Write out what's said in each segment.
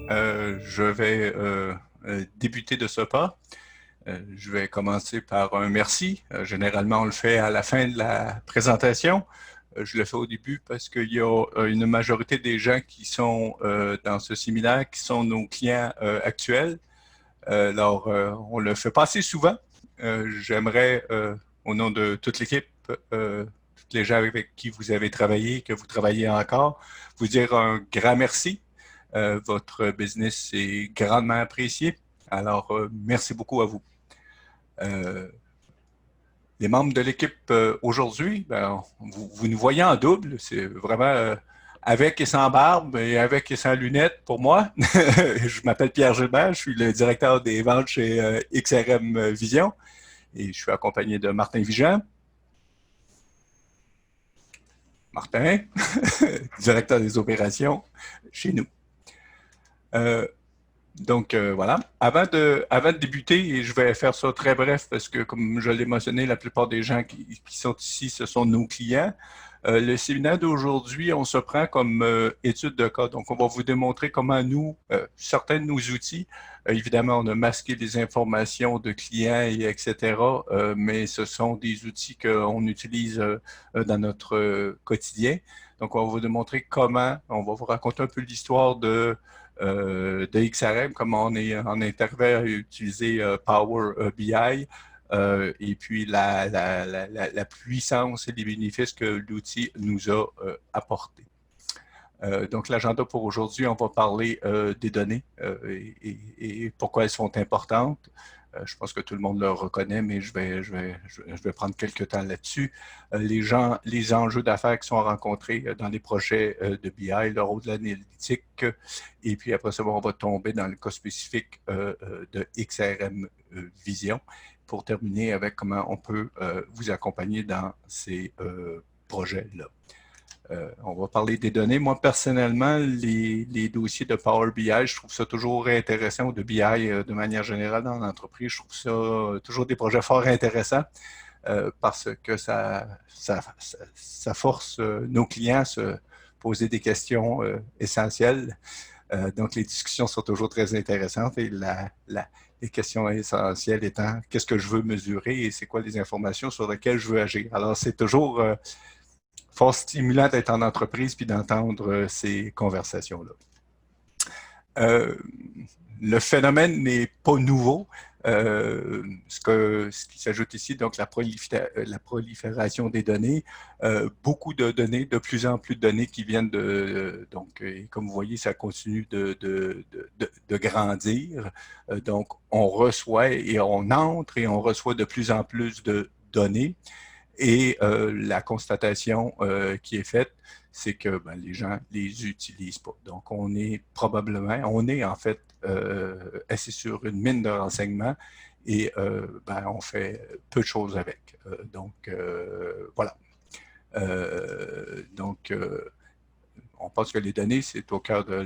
Je vais débuter de ce pas. Je vais commencer par un merci. Généralement, on le fait à la fin de la présentation. Je le fais au début parce qu'il y a une majorité des gens qui sont dans ce séminaire qui sont nos clients actuels. On le fait pas assez souvent. J'aimerais, au nom de toute l'équipe, tous les gens avec qui vous avez travaillé, que vous travaillez encore, vous dire un grand merci. Votre business est grandement apprécié. Alors, merci beaucoup à vous. Euh, les membres de l'équipe aujourd'hui, ben, vous nous voyez en double. C'est vraiment avec et sans barbe et avec et sans lunettes pour moi. Je m'appelle Pierre Gilbert, je suis le directeur des ventes chez XRM Vision et je suis accompagné de Martin Vigent. Martin, directeur des opérations chez nous. Euh, voilà. Avant de débuter, et je vais faire ça très bref parce que, comme je l'ai mentionné, la plupart des gens qui sont ici, ce sont nos clients. Le séminaire d'aujourd'hui, on se prend comme étude de cas. Donc, on va vous démontrer comment nous, certains de nos outils, évidemment, on a masqué des informations de clients, et etc., mais ce sont des outils qu'on utilise dans notre quotidien. Donc, on va vous démontrer comment, on va vous raconter un peu l'histoire de XRM, comment on est en intervient à utiliser Power BI, et puis la puissance et les bénéfices que l'outil nous a apportés. Donc, l'agenda pour aujourd'hui, on va parler des données et pourquoi elles sont importantes. Je pense que tout le monde le reconnaît, mais je vais prendre quelques temps là-dessus. Les enjeux d'affaires qui sont rencontrés dans les projets de BI, le rôle de l'analytique, et puis après ça, on va tomber dans le cas spécifique de XRM Vision pour terminer avec comment on peut vous accompagner dans ces projets-là. On va parler des données. Moi, personnellement, les dossiers de Power BI, je trouve ça toujours intéressant, ou de BI de manière générale dans l'entreprise. Je trouve ça toujours des projets fort intéressants parce que ça force nos clients à se poser des questions essentielles. Donc, les discussions sont toujours très intéressantes et les questions essentielles étant qu'est-ce que je veux mesurer et c'est quoi les informations sur lesquelles je veux agir. Alors, c'est toujours fort stimulant d'être en entreprise puis d'entendre ces conversations-là. Euh, le phénomène n'est pas nouveau. Ce qui s'ajoute ici, donc la prolifération des données, beaucoup de données, de plus en plus de données qui viennent donc, comme vous voyez, ça continue de grandir. Donc, on reçoit et on entre et on reçoit de plus en plus de données. Et la constatation qui est faite, c'est que les gens les utilisent pas. Donc, on est en fait assis sur une mine de renseignements et on fait peu de choses avec. Voilà. On pense que les données, c'est au cœur de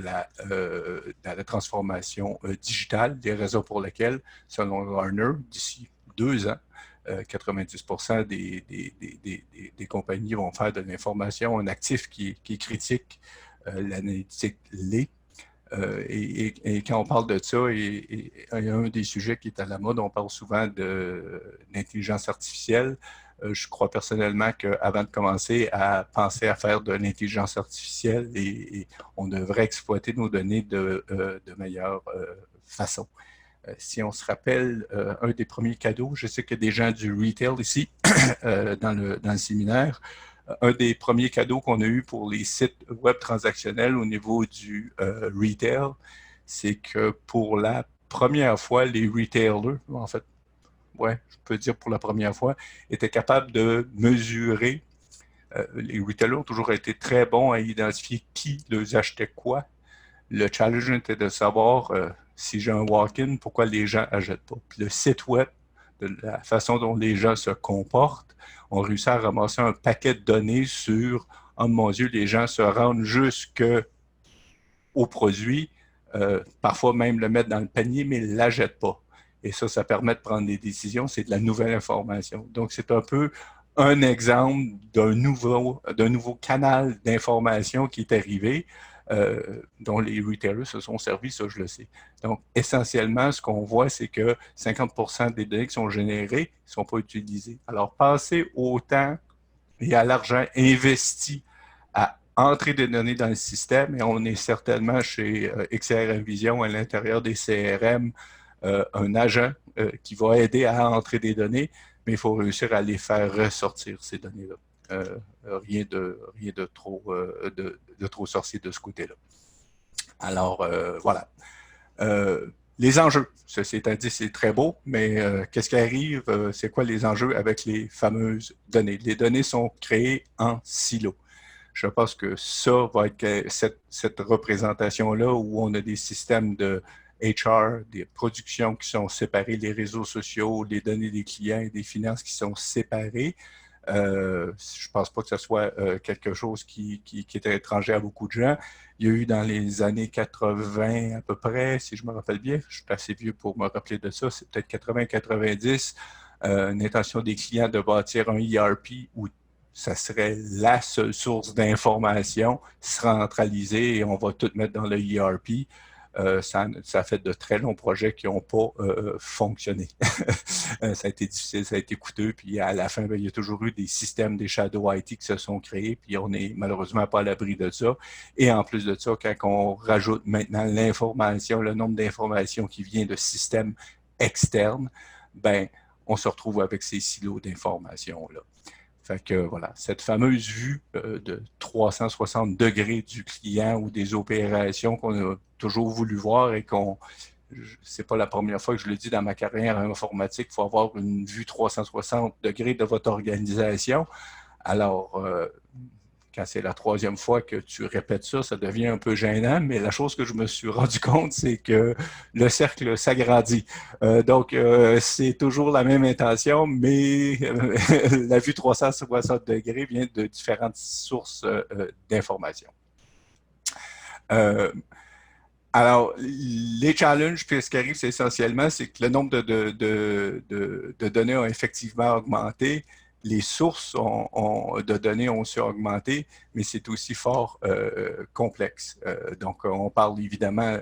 la transformation digitale, des raisons pour lesquelles, selon Gartner, d'ici 2 ans, 90% des compagnies vont faire de l'information un actif qui est critique. L'analytique l'est. Et quand on parle de ça, il y a un des sujets qui est à la mode, on parle souvent de l'intelligence artificielle. Je crois personnellement qu'avant de commencer à penser à faire de l'intelligence artificielle, on devrait exploiter nos données de meilleure façon. Si on se rappelle un des premiers cadeaux, je sais qu'il y a des gens du retail ici dans le séminaire. Un des premiers cadeaux qu'on a eu pour les sites web transactionnels au niveau du retail, c'est que pour la première fois, les retailers, en fait, ouais, je peux dire pour la première fois, étaient capables de mesurer. Les retailers ont toujours été très bons à identifier qui leur achetait quoi. Le challenge était de savoir si j'ai un walk-in, pourquoi les gens n'achètent pas. Puis le site web, de la façon dont les gens se comportent, on réussit à ramasser un paquet de données sur, oh mon Dieu, les gens se rendent jusqu'au produit, parfois même le mettre dans le panier, mais ne l'achètent pas. Et ça permet de prendre des décisions, c'est de la nouvelle information. Donc, c'est un peu un exemple d'un nouveau canal d'information qui est arrivé. dont les retailers se sont servis, ça je le sais. Donc, essentiellement, ce qu'on voit, c'est que 50% des données qui sont générées ne sont pas utilisées. Alors, passer au temps et à l'argent investi à entrer des données dans le système, et on est certainement chez XRM Vision à l'intérieur des CRM, un agent qui va aider à entrer des données, mais il faut réussir à les faire ressortir, ces données-là. Rien de trop sorcier de ce côté-là. Alors, voilà. Les enjeux, ceci étant dit, c'est très beau, mais qu'est-ce qui arrive? C'est quoi les enjeux avec les fameuses données? Les données sont créées en silos. Je pense que ça va être cette représentation-là où on a des systèmes de HR, des productions qui sont séparées, les réseaux sociaux, les données des clients et des finances qui sont séparées. Je ne pense pas que ce soit quelque chose qui est étranger à beaucoup de gens. Il y a eu dans les années 80 à peu près, si je me rappelle bien, je suis assez vieux pour me rappeler de ça, c'est peut-être 80-90, une intention des clients de bâtir un ERP où ça serait la seule source d'information centralisée et on va tout mettre dans le ERP. Ça fait de très longs projets qui n'ont pas fonctionné. Ça a été difficile, ça a été coûteux, puis à la fin, ben, il y a toujours eu des systèmes, des shadow IT qui se sont créés, puis on n'est malheureusement pas à l'abri de ça. Et en plus de ça, quand on rajoute maintenant l'information, le nombre d'informations qui vient de systèmes externes, ben, on se retrouve avec ces silos d'informations-là. Fait que voilà, cette fameuse vue de 360 degrés du client ou des opérations qu'on a toujours voulu voir et c'est pas la première fois que je le dis dans ma carrière en informatique, il faut avoir une vue 360 degrés de votre organisation. Alors, quand c'est la troisième fois que tu répètes ça, ça devient un peu gênant, mais la chose que je me suis rendu compte, c'est que le cercle s'agrandit. Donc, c'est toujours la même intention, mais la vue 360 degrés vient de différentes sources d'informations. Alors, les challenges, puis ce qui arrive, c'est essentiellement, c'est que le nombre de données ont effectivement augmenté, les sources de données ont aussi augmenté, mais c'est aussi fort complexe. Donc, on parle évidemment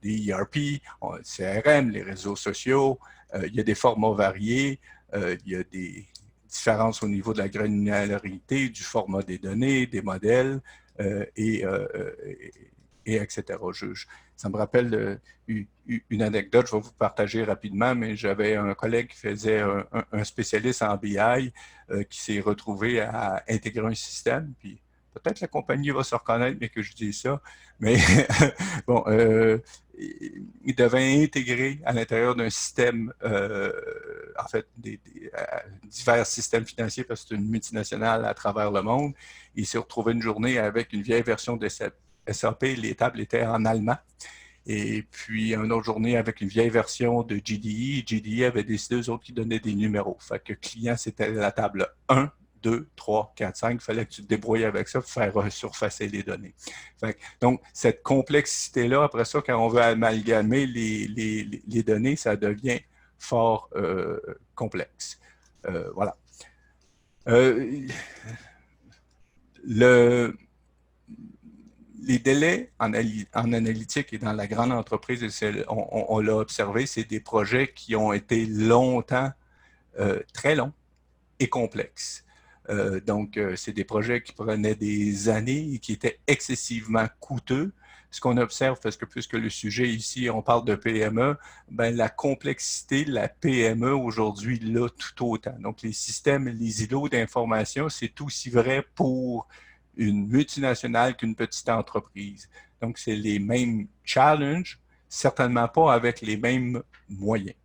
des ERP, CRM, les réseaux sociaux, il y a des formats variés, il y a des différences au niveau de la granularité, du format des données, des modèles, et etc. Ça me rappelle une anecdote, je vais vous partager rapidement, mais j'avais un collègue qui faisait un spécialiste en BI qui s'est retrouvé à intégrer un système, puis peut-être la compagnie va se reconnaître, mais que je dis ça, mais bon, il devait intégrer à l'intérieur d'un système, en fait, divers systèmes financiers, parce que c'est une multinationale à travers le monde. Il s'est retrouvé une journée avec une vieille version de SAP, les tables étaient en allemand. Et puis, une autre journée avec une vieille version de GDE. GDE avait décidé, eux autres, qui donnaient des numéros. Fait que le client, c'était la table 1, 2, 3, 4, 5. Il fallait que tu te débrouilles avec ça pour faire surfacer les données. Fait que, donc, cette complexité-là, après ça, quand on veut amalgamer les données, ça devient fort complexe. Voilà. Les délais en analytique et dans la grande entreprise, on l'a observé, c'est des projets qui ont été longtemps, très longs et complexes. Donc, c'est des projets qui prenaient des années et qui étaient excessivement coûteux. Ce qu'on observe, parce que puisque le sujet ici, on parle de PME, ben, la complexité de la PME aujourd'hui, là, tout autant. Donc, les systèmes, les îlots d'information, c'est aussi vrai pour une multinationale qu'une petite entreprise. Donc, c'est les mêmes challenges, certainement pas avec les mêmes moyens.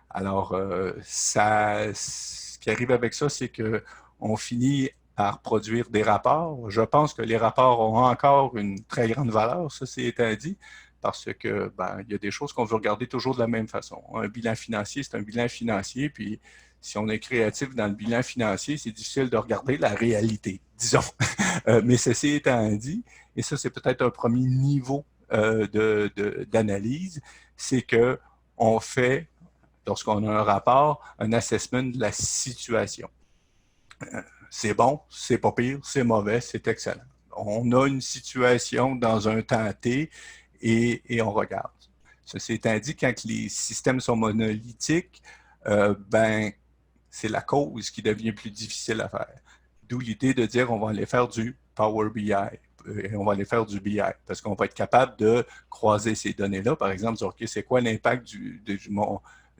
Alors, ce qui arrive avec ça, c'est qu'on finit par produire des rapports. Je pense que les rapports ont encore une très grande valeur, ça c'est étant dit, parce que il y a des choses qu'on veut regarder toujours de la même façon. Un bilan financier, c'est un bilan financier, puis si on est créatif dans le bilan financier, c'est difficile de regarder la réalité, disons. Mais ceci étant dit, et ça c'est peut-être un premier niveau d'analyse, c'est qu'on fait, lorsqu'on a un rapport, un assessment de la situation. C'est bon, c'est pas pire, c'est mauvais, c'est excellent. on a une situation dans un temps T et on regarde. Ceci étant dit, quand les systèmes sont monolithiques, ben, c'est la cause qui devient plus difficile à faire. D'où l'idée de dire on va aller faire du Power BI et on va aller faire du BI parce qu'on va être capable de croiser ces données-là. Par exemple, dire, OK, c'est quoi l'impact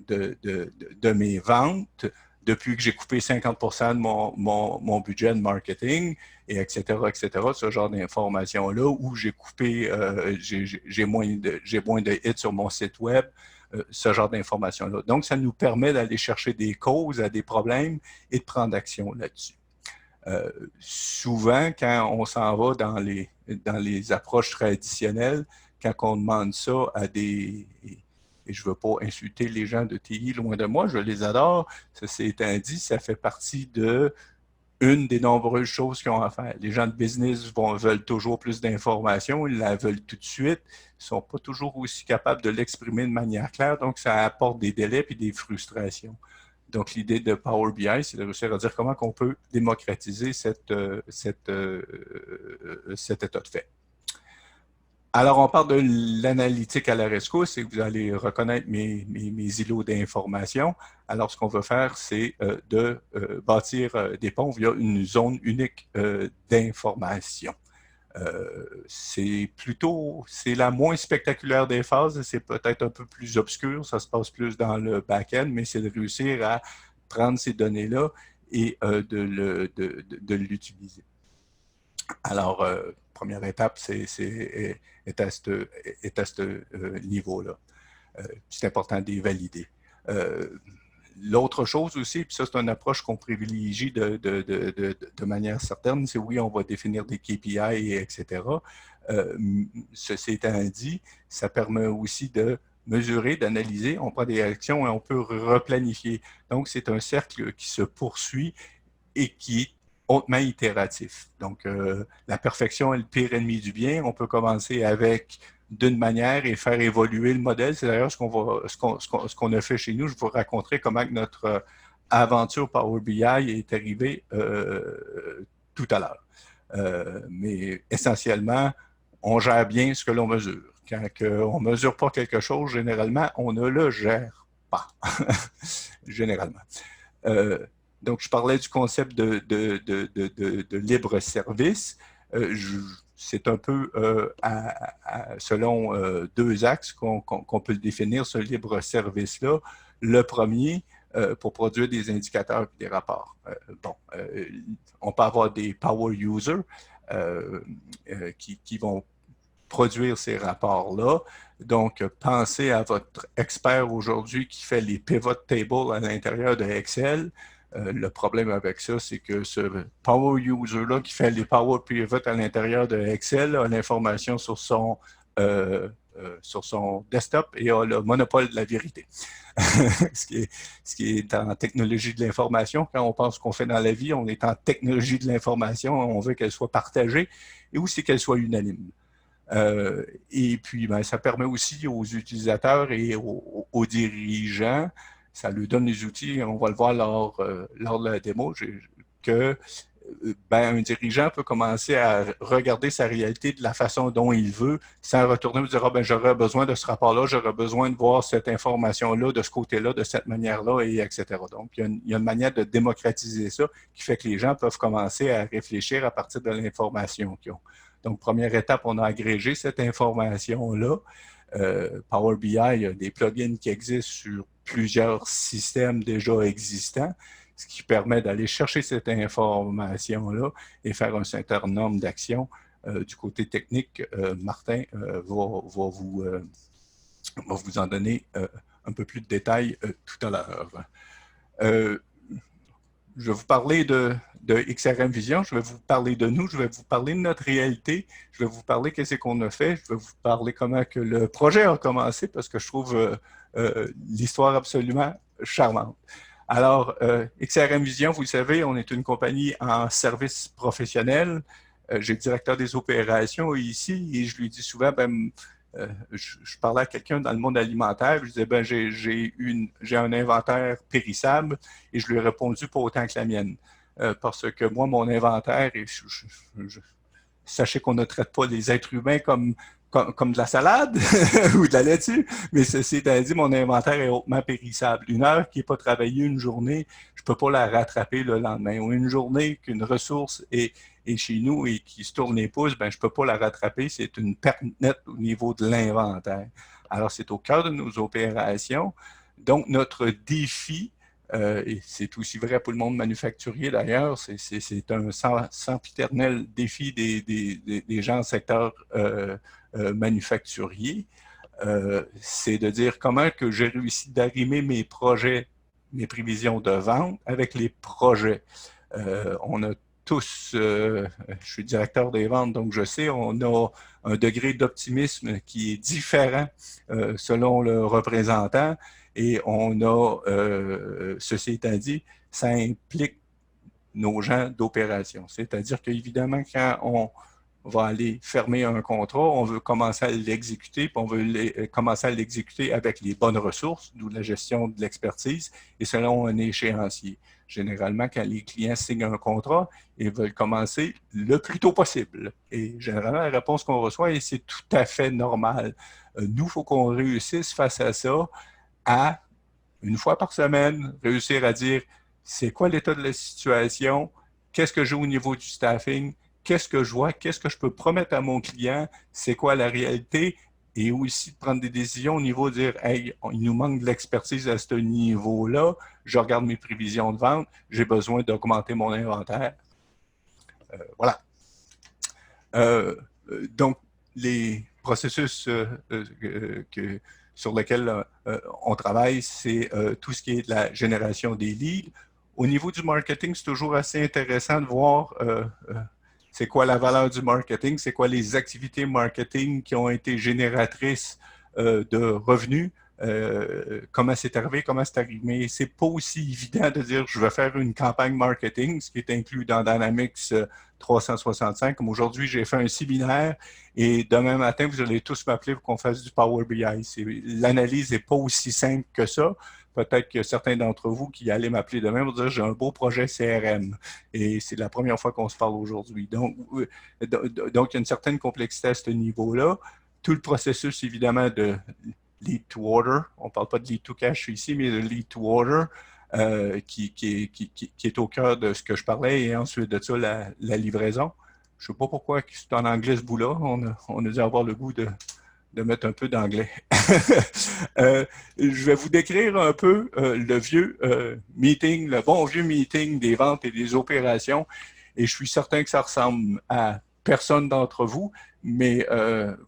de mes ventes depuis que j'ai coupé 50% de mon budget de marketing, et etc., etc., ce genre d'informations-là, où j'ai coupé, j'ai moins de hits sur mon site web, ce genre d'informations-là. Donc, ça nous permet d'aller chercher des causes à des problèmes et de prendre action là-dessus. Souvent, quand on s'en va dans les approches traditionnelles, quand on demande ça à des... Et je ne veux pas insulter les gens de TI, loin de moi, je les adore. Ceci étant dit, ça fait partie de une des nombreuses choses qu'ils ont à faire. Les gens de business veulent toujours plus d'informations, ils la veulent tout de suite, ils ne sont pas toujours aussi capables de l'exprimer de manière claire, donc ça apporte des délais et des frustrations. Donc, l'idée de Power BI, c'est de réussir à dire comment on peut démocratiser cet état de fait. Alors, on parle de l'analytique à la rescousse et vous allez reconnaître mes îlots d'information. Alors, ce qu'on veut faire, c'est de bâtir des ponts via une zone unique d'information. C'est la moins spectaculaire des phases, c'est peut-être un peu plus obscur, ça se passe plus dans le back-end, mais c'est de réussir à prendre ces données-là et de l'utiliser. Alors, première étape, est à ce niveau-là. C'est important de les valider. L'autre chose aussi, puis ça, c'est une approche qu'on privilégie de manière certaine, c'est oui, on va définir des KPI, etc. Ceci étant dit, ça permet aussi de mesurer, d'analyser, on prend des actions et on peut replanifier. Donc, c'est un cercle qui se poursuit et qui est hautement itératif. Donc, la perfection est le pire ennemi du bien. On peut commencer avec d'une manière et faire évoluer le modèle. C'est d'ailleurs ce qu'on a fait chez nous. Je vous raconterai comment notre aventure Power BI est arrivée tout à l'heure. Mais essentiellement, on gère bien ce que l'on mesure. Quand on ne mesure pas quelque chose, généralement, on ne le gère pas. Généralement. Donc, je parlais du concept de libre service. C'est un peu selon deux axes qu'on peut le définir, ce libre service-là. Le premier, pour produire des indicateurs et des rapports. On peut avoir des power users qui vont produire ces rapports-là. Donc, pensez à votre expert aujourd'hui qui fait les pivot tables à l'intérieur de Excel. Le problème avec ça, c'est que ce power user-là qui fait les power pivots à l'intérieur de Excel a l'information sur son desktop et a le monopole de la vérité. ce qui est en technologie de l'information. Quand on pense qu'on fait dans la vie, on est en technologie de l'information, on veut qu'elle soit partagée et aussi qu'elle soit unanime. Et puis, ben, ça permet aussi aux utilisateurs et aux dirigeants, ça leur donne les outils, on va le voir lors de la démo, que ben, un dirigeant peut commencer à regarder sa réalité de la façon dont il veut, sans retourner et dire, ah, ben, j'aurais besoin de ce rapport-là, j'aurais besoin de voir cette information-là, de ce côté-là, de cette manière-là, et etc. Donc, il y a une manière de démocratiser ça qui fait que les gens peuvent commencer à réfléchir à partir de l'information qu'ils ont. Donc, première étape, on a agrégé cette information-là. Power BI, il y a des plugins qui existent sur plusieurs systèmes déjà existants, ce qui permet d'aller chercher cette information-là et faire un certain nombre d'actions. Du côté technique, Martin va vous en donner un peu plus de détails tout à l'heure. Je vais vous parler de XRM Vision, je vais vous parler de nous, je vais vous parler de notre réalité, je vais vous parler qu'est-ce qu'on a fait, je vais vous parler comment que le projet a commencé parce que je trouve l'histoire absolument charmante. Alors, XRM Vision, vous le savez, on est une compagnie en service professionnel. J'ai le directeur des opérations ici et je lui dis souvent, ben, je parlais à quelqu'un dans le monde alimentaire, je disais, ben, j'ai un inventaire périssable et je lui ai répondu pas autant que la mienne. Parce que moi, mon inventaire, Sachez qu'on ne traite pas les êtres humains comme de la salade ou de la laitue, mais ceci étant dit, mon inventaire est hautement périssable. Une heure qui n'est pas travaillée une journée, je ne peux pas la rattraper le lendemain. Ou une journée qu'une ressource est chez nous et qui se tourne les pouces, ben, je ne peux pas la rattraper. C'est une perte nette au niveau de l'inventaire. Alors, c'est au cœur de nos opérations. Donc, notre défi, et c'est aussi vrai pour le monde manufacturier d'ailleurs, c'est un sempiternel défi des gens au secteur manufacturier, c'est de dire comment que j'ai réussi d'arrimer mes projets, mes prévisions de vente avec les projets. On a tous, je suis directeur des ventes, donc je sais, on a un degré d'optimisme qui est différent selon le représentant et on a, ceci étant dit, ça implique nos gens d'opération. C'est-à-dire qu'évidemment, quand on va aller fermer un contrat, on veut commencer à l'exécuter, puis on veut commencer à l'exécuter avec les bonnes ressources, d'où la gestion de l'expertise, et selon un échéancier. Généralement, quand les clients signent un contrat, ils veulent commencer le plus tôt possible. Et généralement, la réponse qu'on reçoit, et c'est tout à fait normal. Nous, il faut qu'on réussisse face à ça à, une fois par semaine, réussir à dire c'est quoi l'état de la situation, qu'est-ce que j'ai au niveau du staffing, qu'est-ce que je vois, qu'est-ce que je peux promettre à mon client, c'est quoi la réalité, et aussi de prendre des décisions au niveau de dire hey, il nous manque de l'expertise à ce niveau-là, je regarde mes prévisions de vente, j'ai besoin d'augmenter mon inventaire. Voilà. Donc, les processus sur lesquels on travaille, c'est tout ce qui est de la génération des leads. Au niveau du marketing, c'est toujours assez intéressant de voir c'est quoi la valeur du marketing, c'est quoi les activités marketing qui ont été génératrices de revenus, comment c'est arrivé, comment c'est arrivé. C'est pas aussi évident de dire je vais faire une campagne marketing, ce qui est inclus dans Dynamics 365. Comme aujourd'hui, j'ai fait un séminaire et demain matin, vous allez tous m'appeler pour qu'on fasse du Power BI. L'analyse n'est pas aussi simple que ça. Peut-être que certains d'entre vous qui allaient m'appeler demain vont dire j'ai un beau projet CRM et c'est la première fois qu'on se parle aujourd'hui. Donc, il y a une certaine complexité à ce niveau-là. Tout le processus, évidemment, de lead to order, on ne parle pas de lead to cash ici, mais de lead to order, qui est au cœur de ce que je parlais, et ensuite de ça, la livraison. Je ne sais pas pourquoi c'est en anglais ce bout-là. On a dû avoir le goût de mettre un peu d'anglais. Je vais vous décrire un peu le vieux meeting, le bon vieux meeting des ventes et des opérations. Et je suis certain que ça ressemble à personne d'entre vous, mais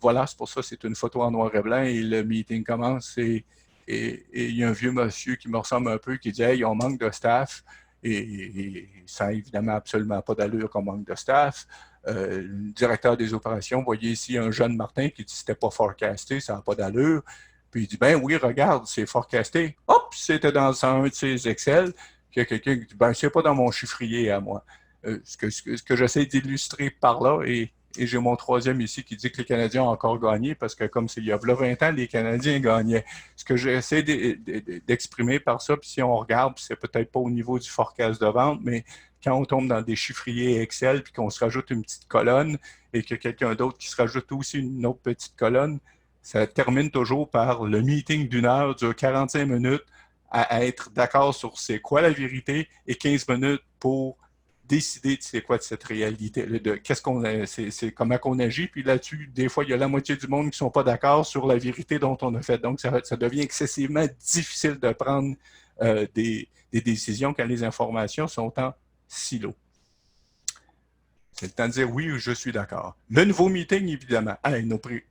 voilà, c'est pour ça que c'est une photo en noir et blanc et le meeting commence et il y a un vieux monsieur qui me ressemble un peu qui dit « Hey, on manque de staff ». Et ça n'a évidemment absolument pas d'allure qu'on manque de staff. Le directeur des opérations, vous voyez ici un jeune Martin qui dit que c'était pas forecasté, ça n'a pas d'allure. Puis il dit, ben oui, regarde, c'est forecasté. Hop, c'était dans un de ses Excel. Qu'il y a quelqu'un qui dit, ben c'est pas dans mon chiffrier à moi. Ce que j'essaie d'illustrer par là, et j'ai mon troisième ici qui dit que les Canadiens ont encore gagné, parce que comme il y a 20 ans, les Canadiens gagnaient. Ce que j'essaie d'exprimer par ça, puis si on regarde, c'est peut-être pas au niveau du forecast de vente, mais quand on tombe dans des chiffriers Excel, puis qu'on se rajoute une petite colonne, et que quelqu'un d'autre qui se rajoute aussi une autre petite colonne, ça termine toujours par le meeting d'une heure, dure 45 minutes, à être d'accord sur c'est quoi la vérité, et 15 minutes pour décider de c'est quoi de cette réalité, de qu'est-ce qu'on c'est comment qu'on agit, puis là-dessus, des fois, il y a la moitié du monde qui ne sont pas d'accord sur la vérité dont on a fait. Donc, ça devient excessivement difficile de prendre des décisions quand les informations sont en silo. C'est le temps de dire oui, je suis d'accord. Le nouveau meeting, évidemment, ils nous pris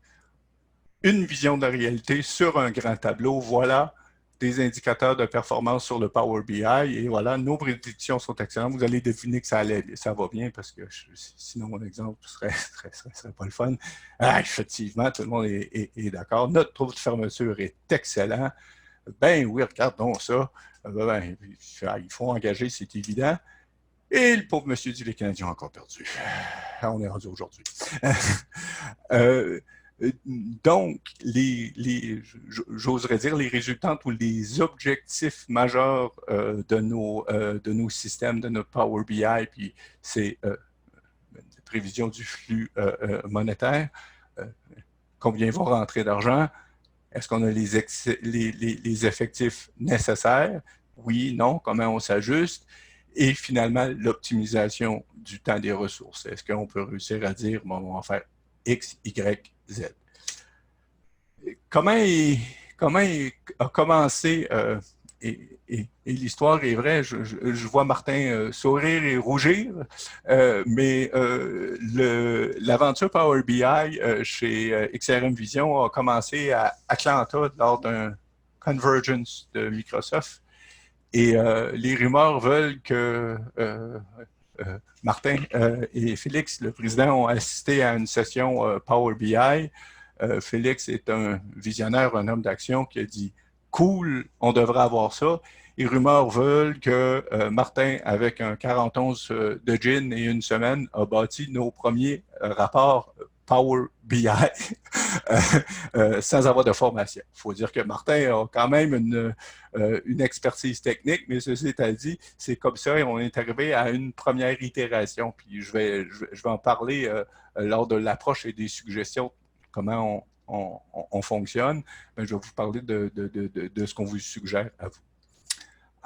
une vision de la réalité sur un grand tableau. Voilà des indicateurs de performance sur le Power BI et voilà, nos prédictions sont excellentes. Vous allez deviner que ça va bien parce que sinon mon exemple serait pas le fun. Effectivement, tout le monde est d'accord. Notre taux de fermeture est excellent. Ben oui, regardons ça. Il faut engager, c'est évident. Et le pauvre monsieur dit les Canadiens ont encore perdu. On est rendu aujourd'hui. Donc, j'oserais dire les résultats ou les objectifs majeurs de nos systèmes, de notre Power BI, puis c'est prévision du flux monétaire. Combien va rentrer d'argent? Est-ce qu'on a les effectifs nécessaires? Oui, non, comment on s'ajuste? Et finalement, l'optimisation du temps des ressources. Est-ce qu'on peut réussir à dire, bon, on va faire X, Y, Z? Comment a commencé, et l'histoire est vraie, je vois Martin sourire et rougir, mais l'aventure Power BI chez XRM Vision a commencé à Atlanta lors d'un Convergence de Microsoft. Et les rumeurs veulent que Martin et Félix, le président, ont assisté à une session Power BI. Félix est un visionnaire, un homme d'action qui a dit « Cool, on devrait avoir ça ». Les rumeurs veulent que Martin, avec un 41 de gin et une semaine, a bâti nos premiers rapports Power BI sans avoir de formation. Il faut dire que Martin a quand même une expertise technique, mais ceci étant dit, c'est comme ça et on est arrivé à une première itération. Puis je vais en parler lors de l'approche et des suggestions, comment on fonctionne. Mais je vais vous parler de ce qu'on vous suggère à vous.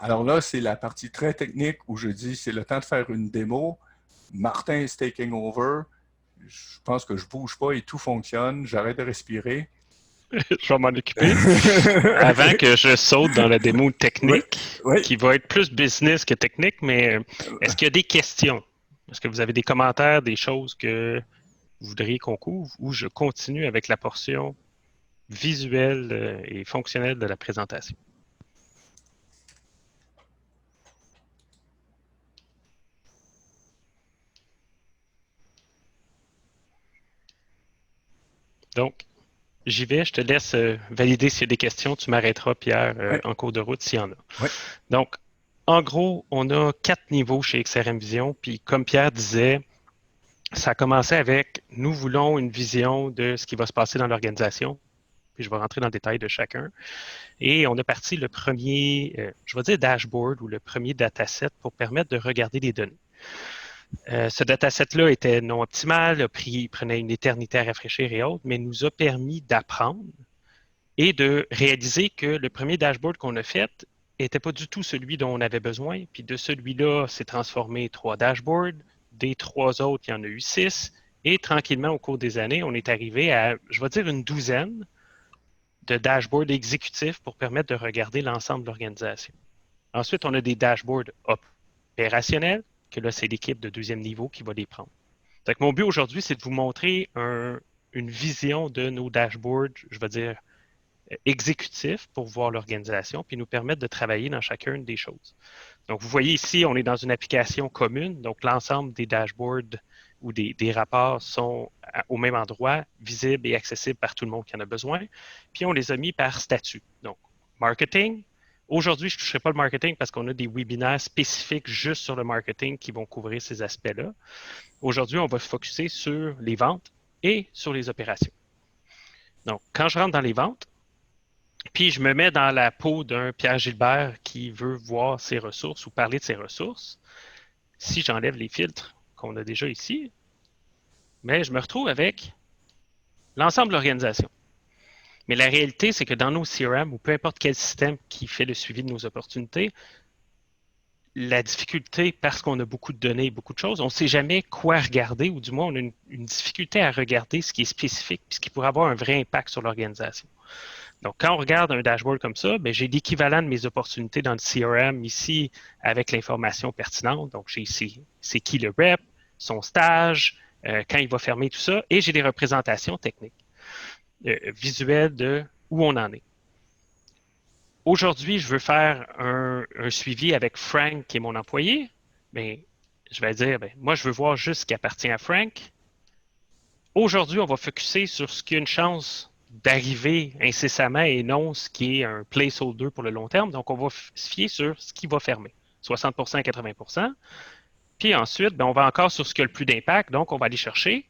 Alors là, c'est la partie très technique où je dis c'est le temps de faire une démo. Martin is taking over. Je pense que je ne bouge pas et tout fonctionne. J'arrête de respirer. Je vais m'en occuper. Avant que je saute dans la démo technique, oui. qui va être plus business que technique, mais est-ce qu'il y a des questions? Est-ce que vous avez des commentaires, des choses que vous voudriez qu'on couvre, ou je continue avec la portion visuelle et fonctionnelle de la présentation? Donc, j'y vais, je te laisse valider s'il y a des questions. Tu m'arrêteras, Pierre, en cours de route s'il y en a. Oui. Donc, en gros, on a 4 niveaux chez XRM Vision. Puis, comme Pierre disait, ça a commencé avec nous voulons une vision de ce qui va se passer dans l'organisation. Puis, je vais rentrer dans le détail de chacun. Et on a parti le premier, je vais dire dashboard ou le premier dataset pour permettre de regarder les données. Ce dataset-là était non optimal, prenait une éternité à rafraîchir et autres, mais nous a permis d'apprendre et de réaliser que le premier dashboard qu'on a fait n'était pas du tout celui dont on avait besoin. Puis de celui-là, s'est transformé 3 dashboards. Des 3 autres, il y en a eu 6. Et tranquillement, au cours des années, on est arrivé à, je vais dire, une douzaine de dashboards exécutifs pour permettre de regarder l'ensemble de l'organisation. Ensuite, on a des dashboards opérationnels, que là, c'est l'équipe de 2e niveau qui va les prendre. Donc, mon but aujourd'hui, c'est de vous montrer une vision de nos dashboards, je vais dire, exécutifs pour voir l'organisation, puis nous permettre de travailler dans chacune des choses. Donc, vous voyez ici, on est dans une application commune, donc l'ensemble des dashboards ou des rapports sont au même endroit, visibles et accessibles par tout le monde qui en a besoin. Puis, on les a mis par statut. Donc, marketing. Aujourd'hui, je ne toucherai pas le marketing parce qu'on a des webinaires spécifiques juste sur le marketing qui vont couvrir ces aspects-là. Aujourd'hui, on va se focusser sur les ventes et sur les opérations. Donc, quand je rentre dans les ventes, puis je me mets dans la peau d'un Pierre Gilbert qui veut voir ses ressources ou parler de ses ressources, si j'enlève les filtres qu'on a déjà ici, mais je me retrouve avec l'ensemble de l'organisation. Mais la réalité, c'est que dans nos CRM, ou peu importe quel système qui fait le suivi de nos opportunités, la difficulté, parce qu'on a beaucoup de données et beaucoup de choses, on ne sait jamais quoi regarder, ou du moins on a une difficulté à regarder ce qui est spécifique, puis ce qui pourrait avoir un vrai impact sur l'organisation. Donc, quand on regarde un dashboard comme ça, bien, j'ai l'équivalent de mes opportunités dans le CRM ici avec l'information pertinente. Donc, j'ai ici, c'est qui le rep, son stage, quand il va fermer tout ça, et j'ai des représentations techniques, visuelles de où on en est. Aujourd'hui, je veux faire un suivi avec Frank, qui est mon employé. Bien, je vais dire, bien, moi, je veux voir juste ce qui appartient à Frank. Aujourd'hui, on va focuser sur ce qui a une chance d'arriver incessamment et non ce qui est un placeholder pour le long terme. Donc, on va se fier sur ce qui va fermer, 60% à 80%. Puis ensuite, bien, on va encore sur ce qui a le plus d'impact. Donc, on va aller chercher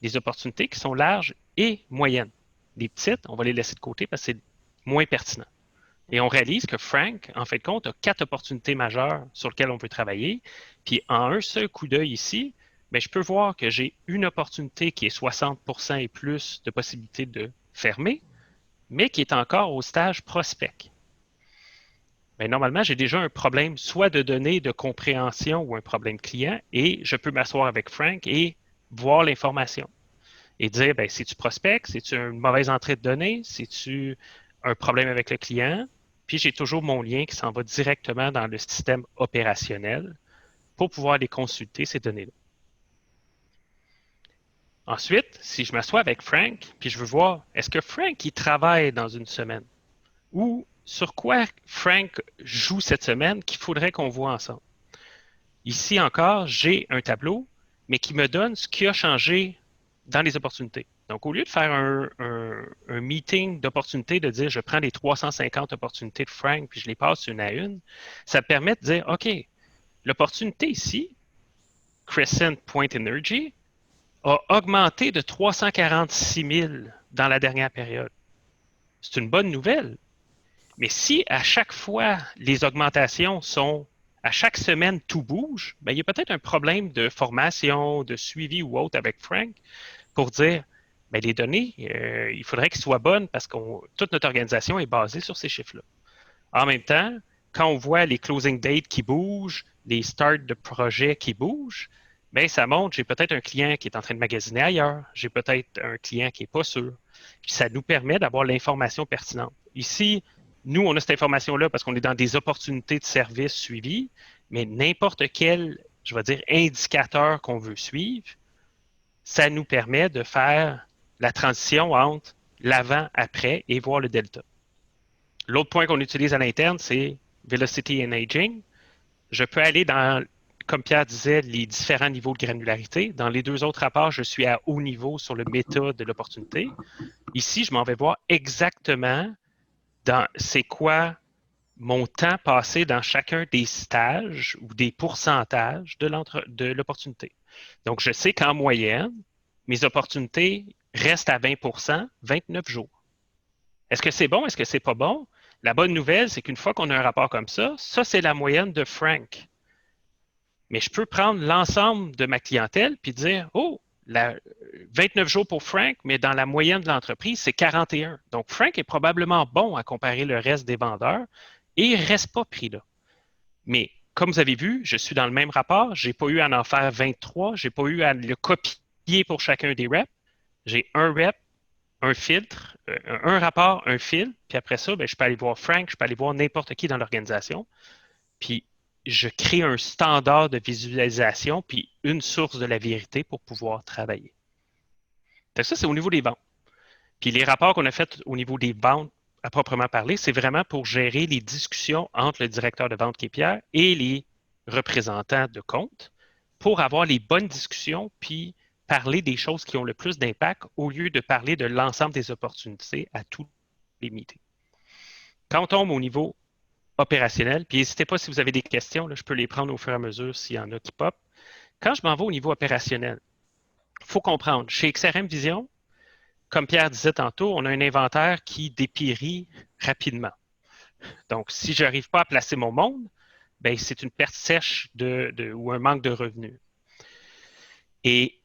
des opportunités qui sont larges et moyennes. Les petites, on va les laisser de côté parce que c'est moins pertinent. Et on réalise que Frank, en fait de compte, a 4 opportunités majeures sur lesquelles on peut travailler. Puis en un seul coup d'œil ici, bien, je peux voir que j'ai une opportunité qui est 60% et plus de possibilité de fermer, mais qui est encore au stage prospect. Bien, normalement, j'ai déjà un problème soit de données de compréhension ou un problème client, et je peux m'asseoir avec Frank et voir l'information et dire, bien, c'est-tu prospect, c'est-tu une mauvaise entrée de données, c'est-tu un problème avec le client, puis j'ai toujours mon lien qui s'en va directement dans le système opérationnel pour pouvoir aller consulter ces données-là. Ensuite, si je m'assois avec Frank, puis je veux voir, est-ce que Frank, il travaille dans une semaine? Ou sur quoi Frank joue cette semaine qu'il faudrait qu'on voit ensemble? Ici encore, j'ai un tableau, mais qui me donne ce qui a changé dans les opportunités. Donc, au lieu de faire un meeting d'opportunités, de dire je prends les 350 opportunités de Frank puis je les passe une à une, ça permet de dire OK, l'opportunité ici, Crescent Point Energy, a augmenté de 346 000 dans la dernière période. C'est une bonne nouvelle. Mais si à chaque fois les augmentations sont à chaque semaine tout bouge, bien, il y a peut-être un problème de formation, de suivi ou autre avec Frank pour dire bien, les données, il faudrait qu'elles soient bonnes parce que toute notre organisation est basée sur ces chiffres-là. En même temps, quand on voit les closing dates qui bougent, les starts de projets qui bougent, bien, ça montre, j'ai peut-être un client qui est en train de magasiner ailleurs, j'ai peut-être un client qui n'est pas sûr. Puis ça nous permet d'avoir l'information pertinente. Ici, nous, on a cette information-là parce qu'on est dans des opportunités de services suivies, mais n'importe quel, je vais dire, indicateur qu'on veut suivre, ça nous permet de faire la transition entre l'avant, après et voir le delta. L'autre point qu'on utilise à l'interne, c'est Velocity and Aging. Je peux aller dans, comme Pierre disait, les différents niveaux de granularité. Dans les deux autres rapports, je suis à haut niveau sur le méta de l'opportunité. Ici, je m'en vais voir exactement dans c'est quoi mon temps passé dans chacun des stages ou des pourcentages de l'opportunité. Donc, je sais qu'en moyenne, mes opportunités restent à 20%, 29 jours. Est-ce que c'est bon? Est-ce que c'est pas bon? La bonne nouvelle, c'est qu'une fois qu'on a un rapport comme ça, c'est la moyenne de Frank. Mais je peux prendre l'ensemble de ma clientèle puis dire, oh, 29 jours pour Frank, mais dans la moyenne de l'entreprise, c'est 41. Donc, Frank est probablement bon à comparer le reste des vendeurs et il ne reste pas pris là. Mais comme vous avez vu, je suis dans le même rapport. Je n'ai pas eu à en faire 23. Je n'ai pas eu à le copier pour chacun des reps. J'ai un rep, un filtre, un rapport, un fil. Puis après ça, bien, je peux aller voir Frank, je peux aller voir n'importe qui dans l'organisation. Puis je crée un standard de visualisation puis une source de la vérité pour pouvoir travailler. Donc ça, c'est au niveau des ventes. Puis les rapports qu'on a faits au niveau des ventes à proprement parler, c'est vraiment pour gérer les discussions entre le directeur de vente qui est Pierre et les représentants de compte pour avoir les bonnes discussions puis parler des choses qui ont le plus d'impact au lieu de parler de l'ensemble des opportunités à tous les meetings. Quand on tombe au niveau opérationnel, puis n'hésitez pas si vous avez des questions, là, je peux les prendre au fur et à mesure s'il y en a qui pop. Quand je m'en vais au niveau opérationnel, il faut comprendre, chez XRM Vision, comme Pierre disait tantôt, on a un inventaire qui dépérit rapidement. Donc, si je n'arrive pas à placer mon monde, ben, c'est une perte sèche ou un manque de revenus. Et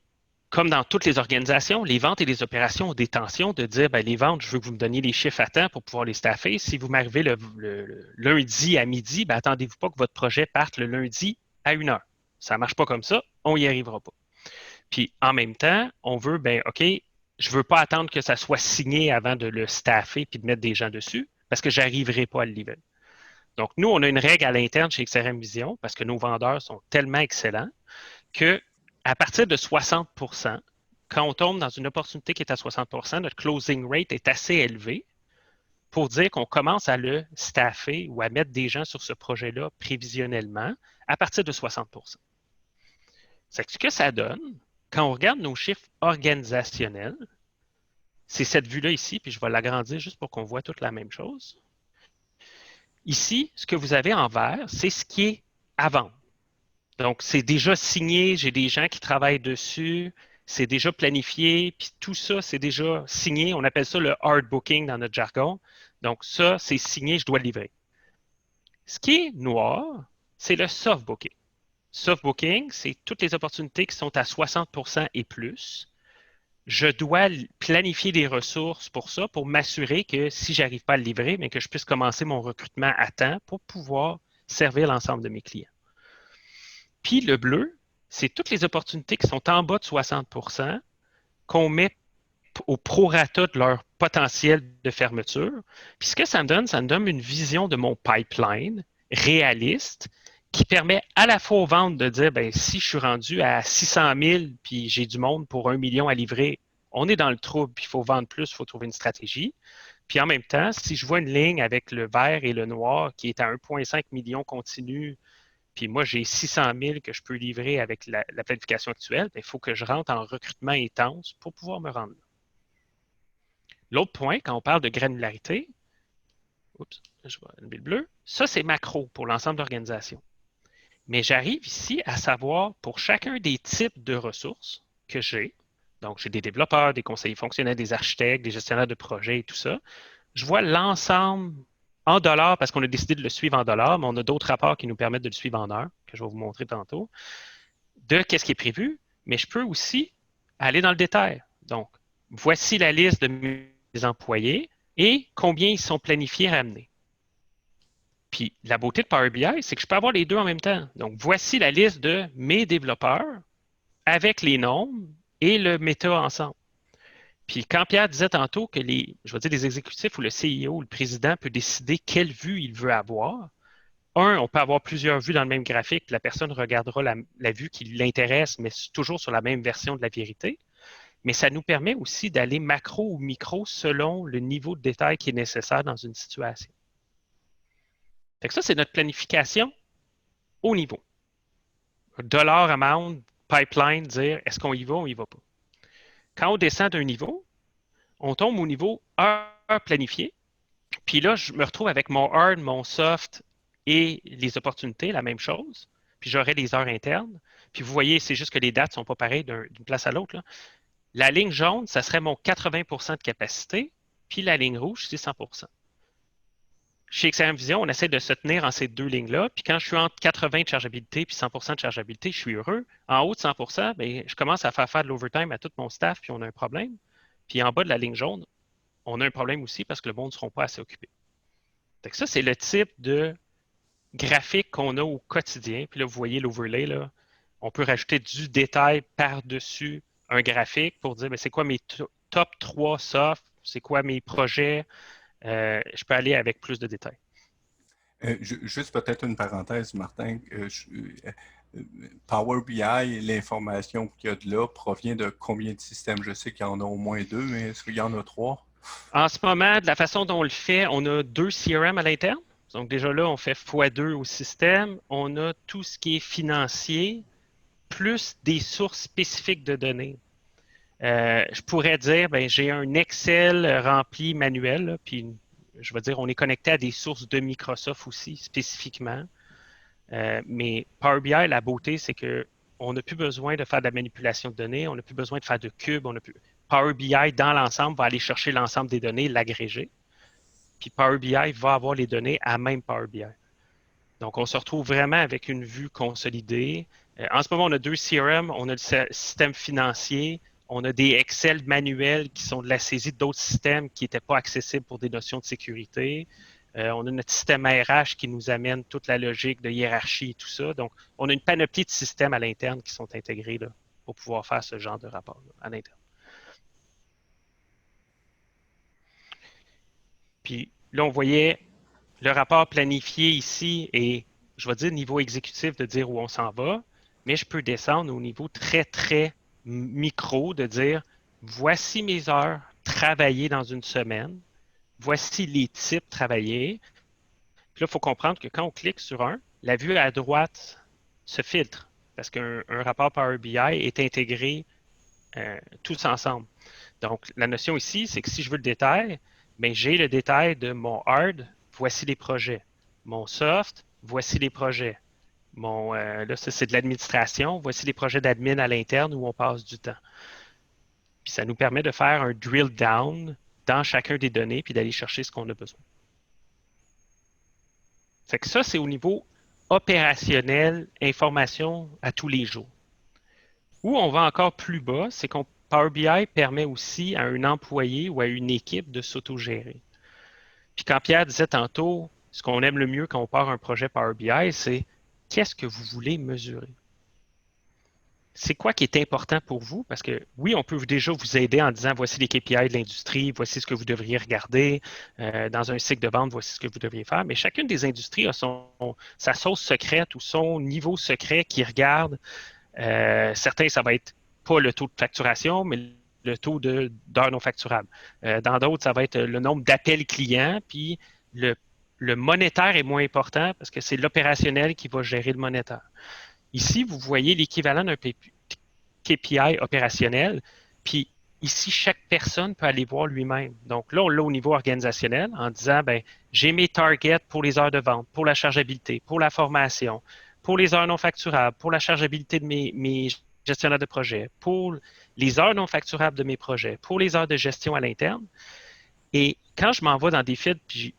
comme dans toutes les organisations, les ventes et les opérations ont des tensions de dire, ben, les ventes, je veux que vous me donniez les chiffres à temps pour pouvoir les staffer. Si vous m'arrivez le lundi à midi, ben, attendez-vous pas que votre projet parte le lundi à 1 heure. Ça ne marche pas comme ça, on n'y arrivera pas. Puis en même temps, on veut, ben, OK, je ne veux pas attendre que ça soit signé avant de le staffer puis de mettre des gens dessus parce que je n'arriverai pas à le livrer. Donc, nous, on a une règle à l'interne chez XRM Vision parce que nos vendeurs sont tellement excellents que à partir de 60%, quand on tombe dans une opportunité qui est à 60%, notre closing rate est assez élevé pour dire qu'on commence à le staffer ou à mettre des gens sur ce projet-là prévisionnellement à partir de 60%. C'est ce que ça donne, quand on regarde nos chiffres organisationnels, c'est cette vue-là ici, puis je vais l'agrandir juste pour qu'on voit toute la même chose. Ici, ce que vous avez en vert, c'est ce qui est à vendre. Donc, c'est déjà signé, j'ai des gens qui travaillent dessus, c'est déjà planifié, puis tout ça, c'est déjà signé. On appelle ça le hard booking dans notre jargon. Donc, ça, c'est signé, je dois le livrer. Ce qui est noir, c'est le soft booking. Soft booking, c'est toutes les opportunités qui sont à 60% et plus. Je dois planifier des ressources pour ça, pour m'assurer que si je n'arrive pas à le livrer, mais que je puisse commencer mon recrutement à temps pour pouvoir servir l'ensemble de mes clients. Puis le bleu, c'est toutes les opportunités qui sont en bas de 60% qu'on met au prorata de leur potentiel de fermeture. Puis ce que ça me donne une vision de mon pipeline réaliste qui permet à la fois aux ventes de dire, ben, si je suis rendu à 600 000 puis j'ai du monde pour 1 million à livrer, on est dans le trouble, puis il faut vendre plus, il faut trouver une stratégie. Puis en même temps, si je vois une ligne avec le vert et le noir qui est à 1,5 million continu, puis moi j'ai 600 000 que je peux livrer avec la planification actuelle, il faut que je rentre en recrutement intense pour pouvoir me rendre là. L'autre point, quand on parle de granularité, je vais enlever le bleu, ça c'est macro pour l'ensemble de l'organisation. Mais j'arrive ici à savoir pour chacun des types de ressources que j'ai, donc j'ai des développeurs, des conseillers fonctionnels, des architectes, des gestionnaires de projets et tout ça, je vois l'ensemble en dollars parce qu'on a décidé de le suivre en dollars, mais on a d'autres rapports qui nous permettent de le suivre en heures, que je vais vous montrer tantôt, de qu'est-ce qui est prévu, mais je peux aussi aller dans le détail. Donc, voici la liste de mes employés et combien ils sont planifiés à amener. Puis la beauté de Power BI, c'est que je peux avoir les deux en même temps. Donc, voici la liste de mes développeurs avec les nombres et le méta ensemble. Puis quand Pierre disait tantôt que les exécutifs ou le CEO ou le président peut décider quelle vue il veut avoir, on peut avoir plusieurs vues dans le même graphique, puis la personne regardera la vue qui l'intéresse, mais toujours sur la même version de la vérité. Mais ça nous permet aussi d'aller macro ou micro selon le niveau de détail qui est nécessaire dans une situation. Fait que ça, c'est notre planification au niveau. Dollar amount, pipeline, dire est-ce qu'on y va ou on y va pas. Quand on descend d'un niveau, on tombe au niveau heure planifiée. Puis là, je me retrouve avec mon hard, mon soft et les opportunités, la même chose. Puis j'aurai les heures internes. Puis vous voyez, c'est juste que les dates ne sont pas pareilles d'une place à l'autre. La ligne jaune, ça serait mon 80% de capacité. Puis la ligne rouge, c'est 100%. Chez XRM Vision, on essaie de se tenir en ces deux lignes-là. Puis quand je suis entre 80 de chargeabilité et 100% de chargeabilité, je suis heureux. En haut de 100%, bien, je commence à faire de l'overtime à tout mon staff, puis on a un problème. Puis en bas de la ligne jaune, on a un problème aussi parce que le monde ne sera pas assez occupé. Donc ça, c'est le type de graphique qu'on a au quotidien. Puis là, vous voyez l'overlay, là. On peut rajouter du détail par-dessus un graphique pour dire, c'est quoi mes top 3 soft, c'est quoi mes projets. Je peux aller avec plus de détails. Juste peut-être une parenthèse, Martin. Power BI, l'information qu'il y a de là provient de combien de systèmes? Je sais qu'il y en a au moins 2, mais est-ce qu'il y en a 3? En ce moment, de la façon dont on le fait, on a 2 CRM à l'interne. Donc déjà là, on fait x2 au système. On a tout ce qui est financier, plus des sources spécifiques de données. Je pourrais dire, j'ai un Excel rempli manuel, là, puis je vais dire, on est connecté à des sources de Microsoft aussi, spécifiquement. Mais Power BI, la beauté, c'est qu'on n'a plus besoin de faire de la manipulation de données, on n'a plus besoin de faire de cubes. Power BI, dans l'ensemble, va aller chercher l'ensemble des données, l'agréger. Puis Power BI va avoir les données à même Power BI. Donc, on se retrouve vraiment avec une vue consolidée. En ce moment, on a 2 CRM, on a le système financier, on a des Excel manuels qui sont de la saisie d'autres systèmes qui n'étaient pas accessibles pour des notions de sécurité. On a notre système RH qui nous amène toute la logique de hiérarchie et tout ça. Donc, on a une panoplie de systèmes à l'interne qui sont intégrés là, pour pouvoir faire ce genre de rapport là, à l'interne. Puis là, on voyait le rapport planifié ici et, je vais dire, niveau exécutif de dire où on s'en va, mais je peux descendre au niveau très, très micro de dire, voici mes heures travaillées dans une semaine, voici les types travaillés. Puis là, il faut comprendre que quand on clique sur un, la vue à droite se filtre parce qu'un rapport Power BI est intégré tous ensemble. Donc, la notion ici, c'est que si je veux le détail, j'ai le détail de mon hard, voici les projets. Mon soft, voici les projets. Là, c'est de l'administration, voici les projets d'admin à l'interne où on passe du temps. Puis ça nous permet de faire un drill down dans chacun des données puis d'aller chercher ce qu'on a besoin. Fait que ça, c'est au niveau opérationnel, information à tous les jours. Où on va encore plus bas, c'est qu'on Power BI permet aussi à un employé ou à une équipe de s'autogérer. Puis quand Pierre disait tantôt, ce qu'on aime le mieux quand on part un projet Power BI, c'est qu'est-ce que vous voulez mesurer? C'est quoi qui est important pour vous? Parce que oui, on peut déjà vous aider en disant voici les KPI de l'industrie, voici ce que vous devriez regarder. Dans un cycle de vente, voici ce que vous devriez faire. Mais chacune des industries a sa sauce secrète ou son niveau secret qui regarde. Certains, ça va être pas le taux de facturation, mais le taux d'heures non facturables. Dans d'autres, ça va être le nombre d'appels clients, puis le monétaire est moins important parce que c'est l'opérationnel qui va gérer le monétaire. Ici, vous voyez l'équivalent d'un KPI opérationnel, puis ici, chaque personne peut aller voir lui-même. Donc là, on l'a au niveau organisationnel en disant, ben, j'ai mes targets pour les heures de vente, pour la chargeabilité, pour la formation, pour les heures non facturables, pour la chargeabilité de mes gestionnaires de projet, pour les heures non facturables de mes projets, pour les heures de gestion à l'interne. Et quand je m'en vais dans des fils, puis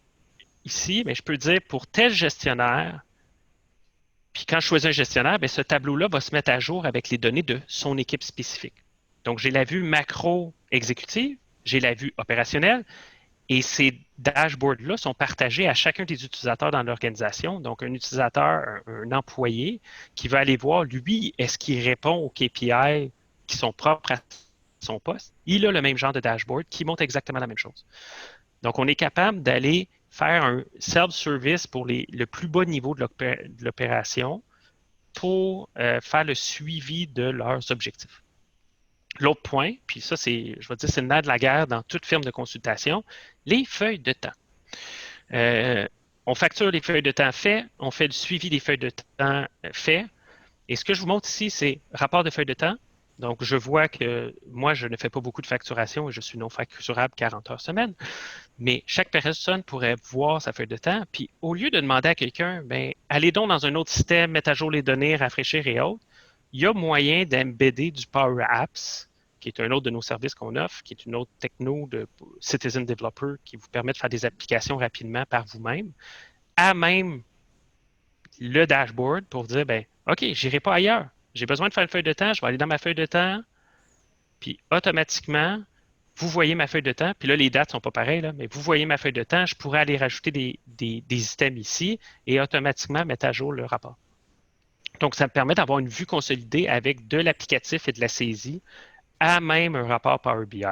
ici, ben, je peux dire pour tel gestionnaire, puis quand je choisis un gestionnaire, bien, ce tableau-là va se mettre à jour avec les données de son équipe spécifique. Donc, j'ai la vue macro exécutive, j'ai la vue opérationnelle, et ces dashboards-là sont partagés à chacun des utilisateurs dans l'organisation. Donc, un utilisateur, un employé qui va aller voir, lui, est-ce qu'il répond aux KPI qui sont propres à son poste? Il a le même genre de dashboard qui montre exactement la même chose. Donc, on est capable d'aller faire un self-service pour le plus bas niveau de l'opération pour faire le suivi de leurs objectifs. L'autre point, puis ça, je vais dire, c'est le nerf de la guerre dans toute firme de consultation, les feuilles de temps. On facture les feuilles de temps faites, on fait le suivi des feuilles de temps faites. Et ce que je vous montre ici, c'est rapport de feuilles de temps. Donc, je vois que moi, je ne fais pas beaucoup de facturation et je suis non facturable 40 heures semaine. Mais chaque personne pourrait voir sa feuille de temps. Puis, au lieu de demander à quelqu'un, ben, allez donc dans un autre système, mettre à jour les données, rafraîchir et autres, il y a moyen d'embedder du Power Apps, qui est un autre de nos services qu'on offre, qui est une autre techno de Citizen Developer qui vous permet de faire des applications rapidement par vous-même, à même le dashboard pour dire, ben, OK, je n'irai pas ailleurs. J'ai besoin de faire une feuille de temps, je vais aller dans ma feuille de temps, puis automatiquement, vous voyez ma feuille de temps, puis là, les dates ne sont pas pareilles, là, mais vous voyez ma feuille de temps, je pourrais aller rajouter des items ici et automatiquement mettre à jour le rapport. Donc, ça me permet d'avoir une vue consolidée avec de l'applicatif et de la saisie à même un rapport Power BI,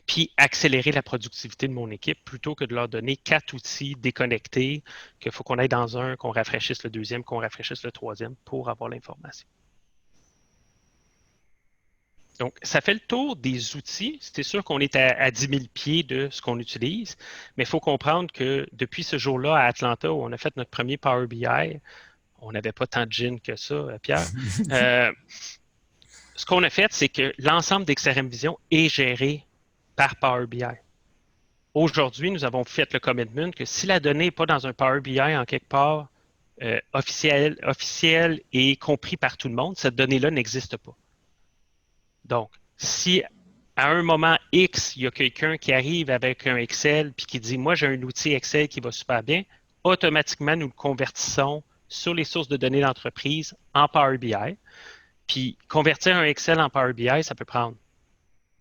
puis accélérer la productivité de mon équipe plutôt que de leur donner 4 outils déconnectés, qu'il faut qu'on aille dans un, qu'on rafraîchisse le deuxième, qu'on rafraîchisse le troisième pour avoir l'information. Donc, ça fait le tour des outils. C'est sûr qu'on est à 10 000 pieds de ce qu'on utilise, mais il faut comprendre que depuis ce jour-là à Atlanta, où on a fait notre premier Power BI, on n'avait pas tant de gin que ça, Pierre. Ce qu'on a fait, c'est que l'ensemble d'XRM Vision est géré par Power BI. Aujourd'hui, nous avons fait le commitment que si la donnée n'est pas dans un Power BI en quelque part officiel et compris par tout le monde, cette donnée-là n'existe pas. Donc, si à un moment X, il y a quelqu'un qui arrive avec un Excel puis qui dit « Moi, j'ai un outil Excel qui va super bien », automatiquement, nous le convertissons sur les sources de données d'entreprise en Power BI. Puis, convertir un Excel en Power BI, ça peut prendre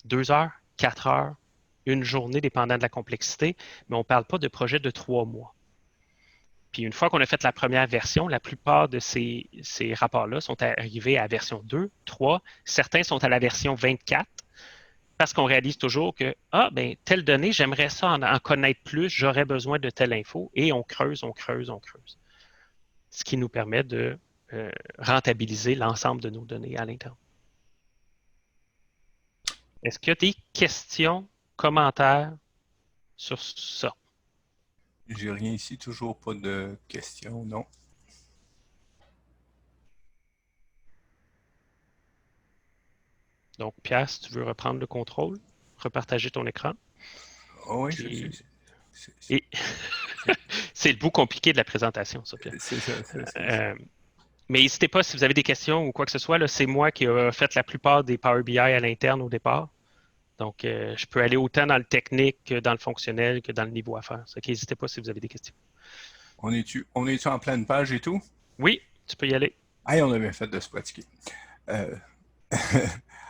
2 heures, 4 heures, une journée, dépendant de la complexité, mais on ne parle pas de projet de 3 mois. Puis une fois qu'on a fait la première version, la plupart de ces rapports-là sont arrivés à la version 2, 3. Certains sont à la version 24 parce qu'on réalise toujours que, ben, telle donnée, j'aimerais ça en connaître plus, j'aurais besoin de telle info, et on creuse, on creuse, on creuse. Ce qui nous permet de rentabiliser l'ensemble de nos données à l'interne. Est-ce qu'il y a des questions, commentaires sur ça? J'ai rien ici, toujours pas de questions, non. Donc, Pierre, si tu veux reprendre le contrôle, repartager ton écran. Oh oui, c'est le bout compliqué de la présentation, ça, Pierre. C'est ça. Mais n'hésitez pas, si vous avez des questions ou quoi que ce soit, c'est moi qui ai fait la plupart des Power BI à l'interne au départ. Donc, je peux aller autant dans le technique que dans le fonctionnel que dans le niveau à faire. N'hésitez pas si vous avez des questions. on est-tu en pleine page et tout? Oui, tu peux y aller. Hey, on a bien fait de se pratiquer. Euh,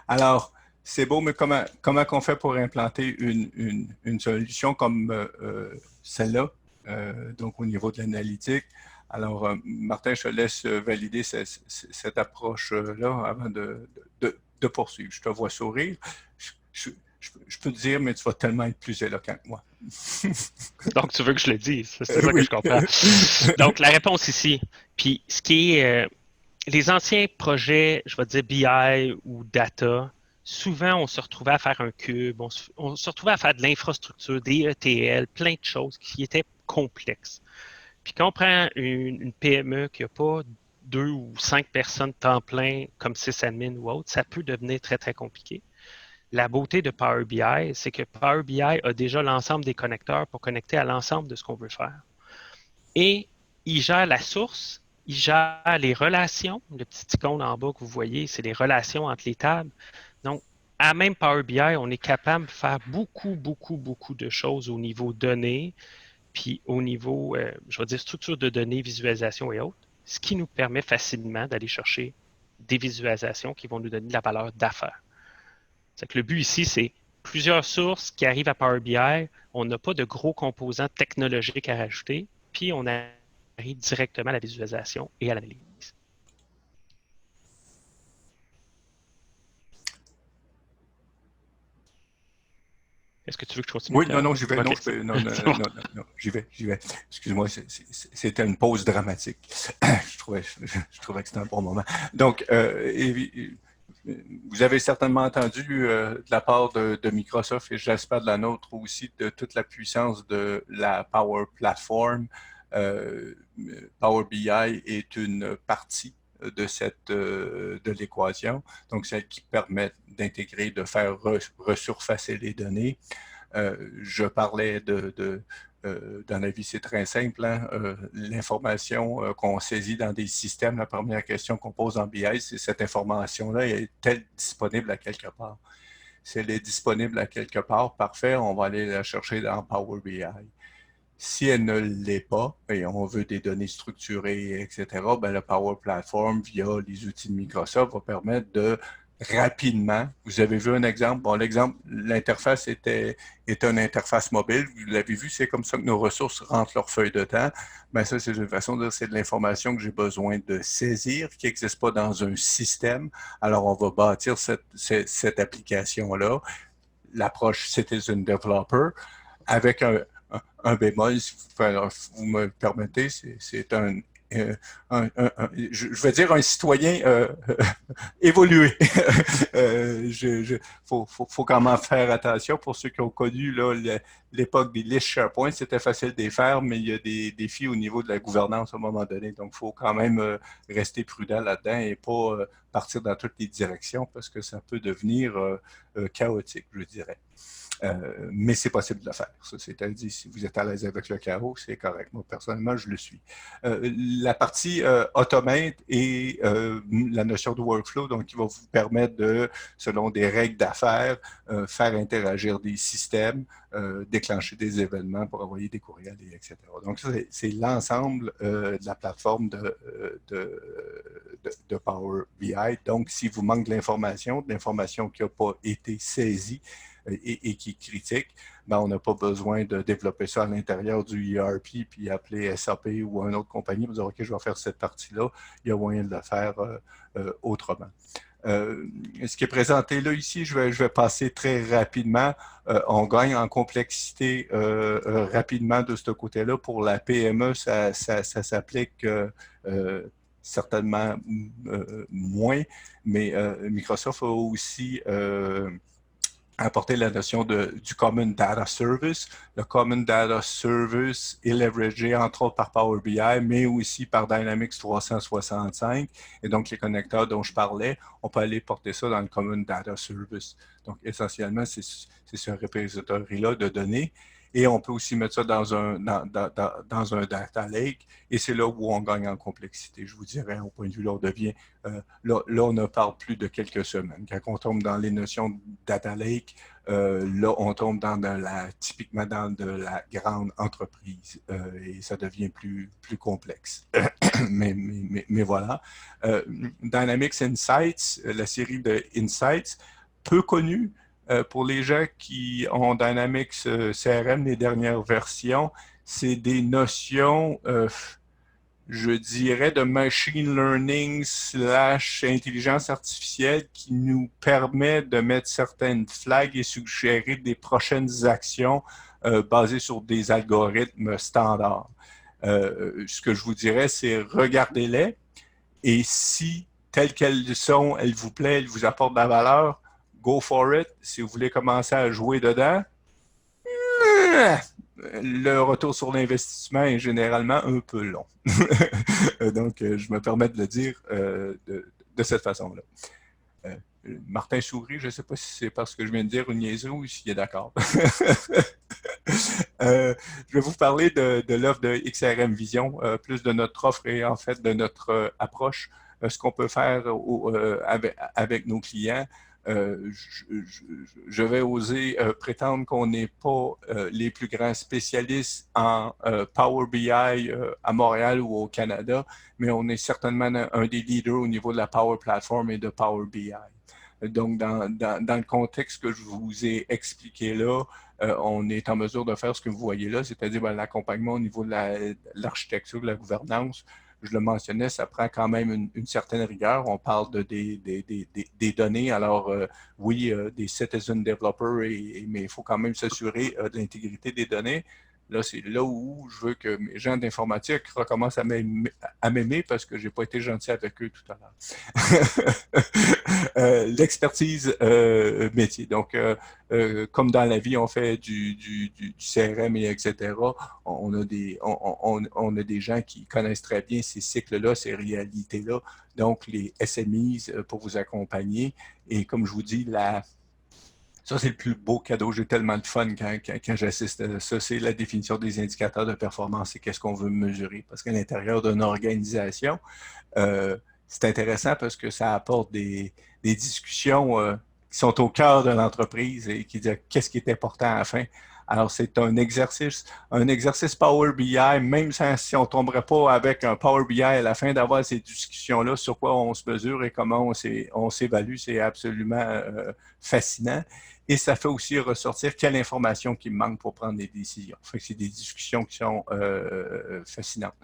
alors, c'est beau, mais comment qu'on fait pour implanter une solution comme celle-là, donc au niveau de l'analytique? Alors, Martin, je te laisse valider cette approche-là avant de poursuivre. Je te vois sourire. Je peux te dire, mais tu vas tellement être plus éloquent que moi. Donc, tu veux que je le dise. C'est ça que Oui. je comprends. Donc, la réponse ici. Puis, ce qui est les anciens projets, je vais dire BI ou data, souvent on se retrouvait à faire un cube, on se retrouvait à faire de l'infrastructure, des ETL, plein de choses qui étaient complexes. Puis quand on prend une PME qui n'a pas 2 ou 5 personnes temps plein comme sysadmin ou autre, ça peut devenir très, très compliqué. La beauté de Power BI, c'est que Power BI a déjà l'ensemble des connecteurs pour connecter à l'ensemble de ce qu'on veut faire. Et il gère la source, il gère les relations. Le petit icône en bas que vous voyez, c'est les relations entre les tables. Donc, à même Power BI, on est capable de faire beaucoup, beaucoup, beaucoup de choses au niveau données, puis au niveau, je vais dire, structure de données, visualisation et autres, ce qui nous permet facilement d'aller chercher des visualisations qui vont nous donner de la valeur d'affaires. C'est que le but ici, c'est plusieurs sources qui arrivent à Power BI. On n'a pas de gros composants technologiques à rajouter, puis on arrive directement à la visualisation et à l'analyse. Est-ce que tu veux que je continue, Oui, non, Pierre? non, j'y vais. Non, OK, c'est non, non, bon. non, non, j'y vais, j'y vais. Excuse-moi, c'était une pause dramatique. Je trouvais que c'était un bon moment. Donc, vous avez certainement entendu de la part de Microsoft et j'espère de la nôtre aussi de toute la puissance de la Power Platform. Euh, Power BI est une partie de l'équation, donc celle qui permet d'intégrer, de faire resurfacer les données. Je parlais dans la vie, c'est très simple, hein, l'information qu'on saisit dans des systèmes, la première question qu'on pose en BI, c'est cette information-là est-elle disponible à quelque part? Si elle est disponible à quelque part, parfait, on va aller la chercher dans Power BI. Si elle ne l'est pas, et on veut des données structurées, etc., ben le Power Platform, via les outils de Microsoft, va permettre de rapidement, vous avez vu un exemple, bon, l'exemple, l'interface est une interface mobile, vous l'avez vu, c'est comme ça que nos ressources rentrent leur feuille de temps. Ben ça, c'est une façon de dire, c'est de l'information que j'ai besoin de saisir, qui n'existe pas dans un système. Alors, on va bâtir cette application-là, l'approche Citizen Developer, avec un bémol, si vous me permettez, c'est je vais dire un citoyen évolué. Faut quand même faire attention pour ceux qui ont connu l'époque des listes SharePoint, c'était facile de les faire, mais il y a des défis au niveau de la gouvernance à un moment donné. Donc, il faut quand même rester prudent là-dedans et pas partir dans toutes les directions parce que ça peut devenir chaotique, je dirais. Mais c'est possible de le faire. Ça, c'est-à-dire, si vous êtes à l'aise avec le chaos, c'est correct. Moi, personnellement, je le suis. La partie automate et la notion de workflow, donc, qui va vous permettre de, selon des règles d'affaires, faire interagir des systèmes, déclencher des événements pour envoyer des courriels, etc. Donc, ça, c'est l'ensemble de la plateforme de Power BI. Donc, si vous manque de l'information qui n'a pas été saisie, et qui est critique, ben, on n'a pas besoin de développer ça à l'intérieur du ERP puis appeler SAP ou une autre compagnie pour dire OK, je vais faire cette partie-là. Il y a moyen de le faire autrement. Ce qui est présenté là ici, je vais passer très rapidement. On gagne en complexité rapidement de ce côté-là. Pour la PME, ça s'applique certainement moins, mais Microsoft a aussi apporter la notion du Common Data Service. Le Common Data Service est leveragé entre autres par Power BI, mais aussi par Dynamics 365. Et donc, les connecteurs dont je parlais, on peut aller porter ça dans le Common Data Service. Donc, essentiellement, c'est ce repository-là de données. Et on peut aussi mettre ça dans dans un data lake. Et c'est là où on gagne en complexité. Je vous dirais, au point de vue, là, on devient, là, on ne parle plus de quelques semaines. Quand on tombe dans les notions de data lake, là, on tombe typiquement dans de la grande entreprise et ça devient plus complexe. mais voilà. Dynamics Insights, la série de Insights, peu connue pour les gens qui ont Dynamics CRM, les dernières versions, c'est des notions, je dirais, de machine learning / intelligence artificielle qui nous permet de mettre certaines flags et suggérer des prochaines actions basées sur des algorithmes standards. Ce que je vous dirais, c'est regardez-les et si, telles qu'elles sont, elles vous plaisent, elles vous apportent de la valeur, go for it. Si vous voulez commencer à jouer dedans, le retour sur l'investissement est généralement un peu long. Donc, je me permets de le dire de cette façon-là. Martin sourit, je ne sais pas si c'est parce que je viens de dire une niaiserie ou s'il est d'accord. Je vais vous parler de l'offre de XRM Vision, plus de notre offre et en fait de notre approche, ce qu'on peut faire avec nos clients. Je vais oser prétendre qu'on n'est pas les plus grands spécialistes en Power BI à Montréal ou au Canada, mais on est certainement un des leaders au niveau de la Power Platform et de Power BI. Donc, dans le contexte que je vous ai expliqué là, on est en mesure de faire ce que vous voyez là, c'est-à-dire l'accompagnement au niveau de l'architecture, de la gouvernance. Je le mentionnais, ça prend quand même une certaine rigueur. On parle des données. Alors, oui, des citizen developers, mais il faut quand même s'assurer de l'intégrité des données. Là, c'est là où je veux que mes gens d'informatique recommencent à m'aimer parce que je n'ai pas été gentil avec eux tout à l'heure. L'expertise métier. Donc, comme dans la vie, on fait du CRM et etc. On a des gens qui connaissent très bien ces cycles-là, ces réalités-là. Donc, les SMEs pour vous accompagner. Et comme je vous dis, ça, c'est le plus beau cadeau. J'ai tellement de fun quand j'assiste à ça. C'est la définition des indicateurs de performance et qu'est-ce qu'on veut mesurer. Parce qu'à l'intérieur d'une organisation, c'est intéressant parce que ça apporte des discussions qui sont au cœur de l'entreprise et qui disent qu'est-ce qui est important à la fin. Alors, c'est un exercice Power BI, même si on ne tomberait pas avec un Power BI à la fin d'avoir ces discussions-là sur quoi on se mesure et comment on s'évalue, c'est absolument fascinant. Et ça fait aussi ressortir quelle information qui me manque pour prendre des décisions. Fait que c'est des discussions qui sont fascinantes.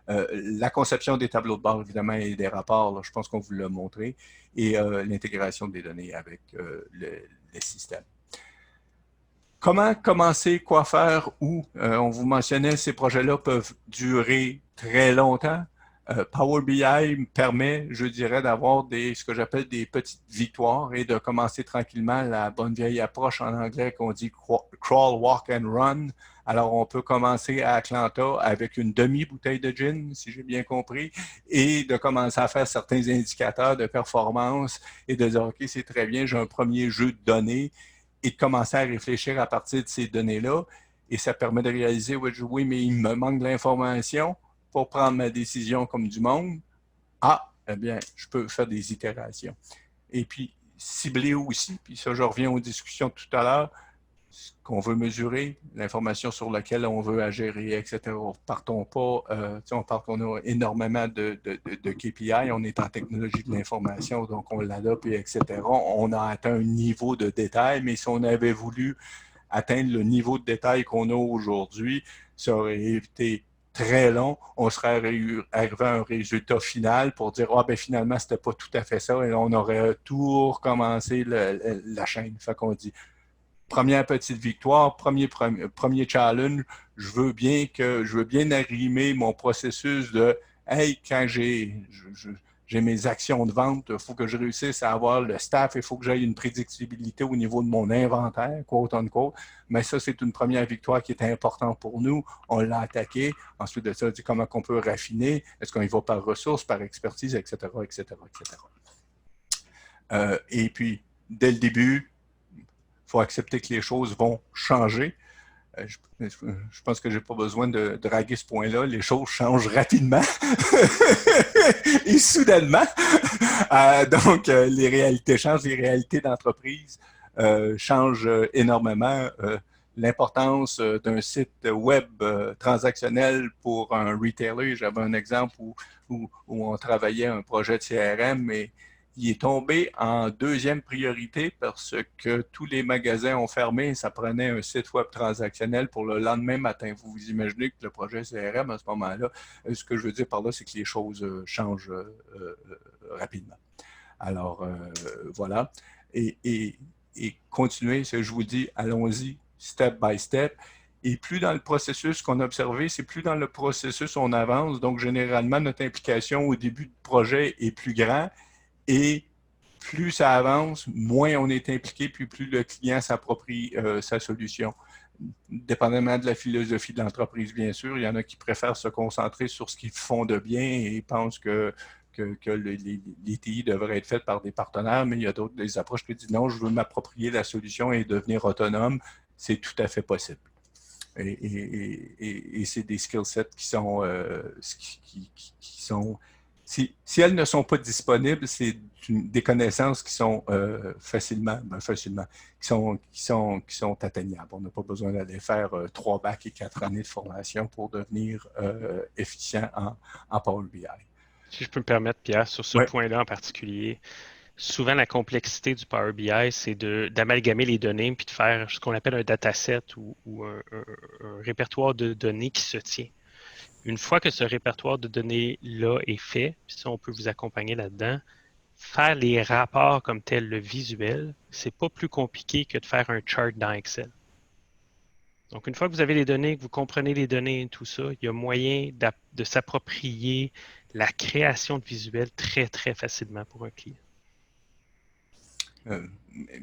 La conception des tableaux de bord, évidemment, et des rapports, là, je pense qu'on vous l'a montré, et l'intégration des données avec les systèmes. Comment commencer, quoi faire, où? On vous mentionnait, ces projets-là peuvent durer très longtemps. Power BI permet, je dirais, d'avoir ce que j'appelle des petites victoires et de commencer tranquillement la bonne vieille approche en anglais qu'on dit crawl, walk and run. Alors, on peut commencer à Atlanta avec une demi-bouteille de gin, si j'ai bien compris, et de commencer à faire certains indicateurs de performance et de dire, OK, c'est très bien, j'ai un premier jeu de données et de commencer à réfléchir à partir de ces données-là. Et ça permet de réaliser, oui, mais il me manque de l'information pour prendre ma décision comme du monde. Ah, eh bien, je peux faire des itérations. Et puis, cibler aussi, puis ça, je reviens aux discussions de tout à l'heure, ce qu'on veut mesurer, l'information sur laquelle on veut agir, etc. Partons pas, on a énormément de KPI, on est en technologie de l'information, donc on l'adopte, etc. On a atteint un niveau de détail, mais si on avait voulu atteindre le niveau de détail qu'on a aujourd'hui, ça aurait été très long, on serait arrivé à un résultat final pour dire ben finalement, c'était pas tout à fait ça, et on aurait tout recommencé la chaîne. Fait qu'on dit première petite victoire, premier challenge, je veux bien arrimer mon processus de hey, quand j'ai mes actions de vente, il faut que je réussisse à avoir le staff, il faut que j'aie une prédictibilité au niveau de mon inventaire, quote unquote. Mais ça, c'est une première victoire qui est importante pour nous. On l'a attaqué. Ensuite de ça, on dit comment on peut raffiner. Est-ce qu'on y va par ressources, par expertise, etc., etc., etc. Et puis, dès le début, il faut accepter que les choses vont changer. Je pense que je n'ai pas besoin de draguer ce point-là. Les choses changent rapidement et soudainement. Les réalités changent, les réalités d'entreprise changent énormément. L'importance d'un site web transactionnel pour un retailer. J'avais un exemple où on travaillait un projet de CRM et il est tombé en deuxième priorité parce que tous les magasins ont fermé et ça prenait un site web transactionnel pour le lendemain matin. Vous vous imaginez que le projet CRM, à ce moment-là, ce que je veux dire par là, c'est que les choses changent rapidement. Alors, voilà. Et continuer, je vous dis, allons-y step by step. Et plus dans le processus qu'on a observé, c'est plus dans le processus on avance. Donc, généralement, notre implication au début du projet est plus grande. Et plus ça avance, moins on est impliqué, puis plus le client s'approprie sa solution. Dépendamment de la philosophie de l'entreprise, bien sûr, il y en a qui préfèrent se concentrer sur ce qu'ils font de bien et pensent que les TI devraient être faites par des partenaires, mais il y a d'autres des approches qui disent non, je veux m'approprier la solution et devenir autonome. C'est tout à fait possible. Et c'est des skill sets qui sont si elles ne sont pas disponibles, c'est des connaissances qui sont facilement, qui sont atteignables. On n'a pas besoin d'aller faire 3 bacs et 4 années de formation pour devenir efficient en Power BI. Si je peux me permettre, Pierre, sur ce point-là en particulier, souvent la complexité du Power BI, c'est d'amalgamer les données puis de faire ce qu'on appelle un dataset ou un répertoire de données qui se tient. Une fois que ce répertoire de données-là est fait, puis ça, on peut vous accompagner là-dedans, faire les rapports comme tel, le visuel, c'est pas plus compliqué que de faire un chart dans Excel. Donc, une fois que vous avez les données, que vous comprenez les données et tout ça, il y a moyen de s'approprier la création de visuels très, très facilement pour un client.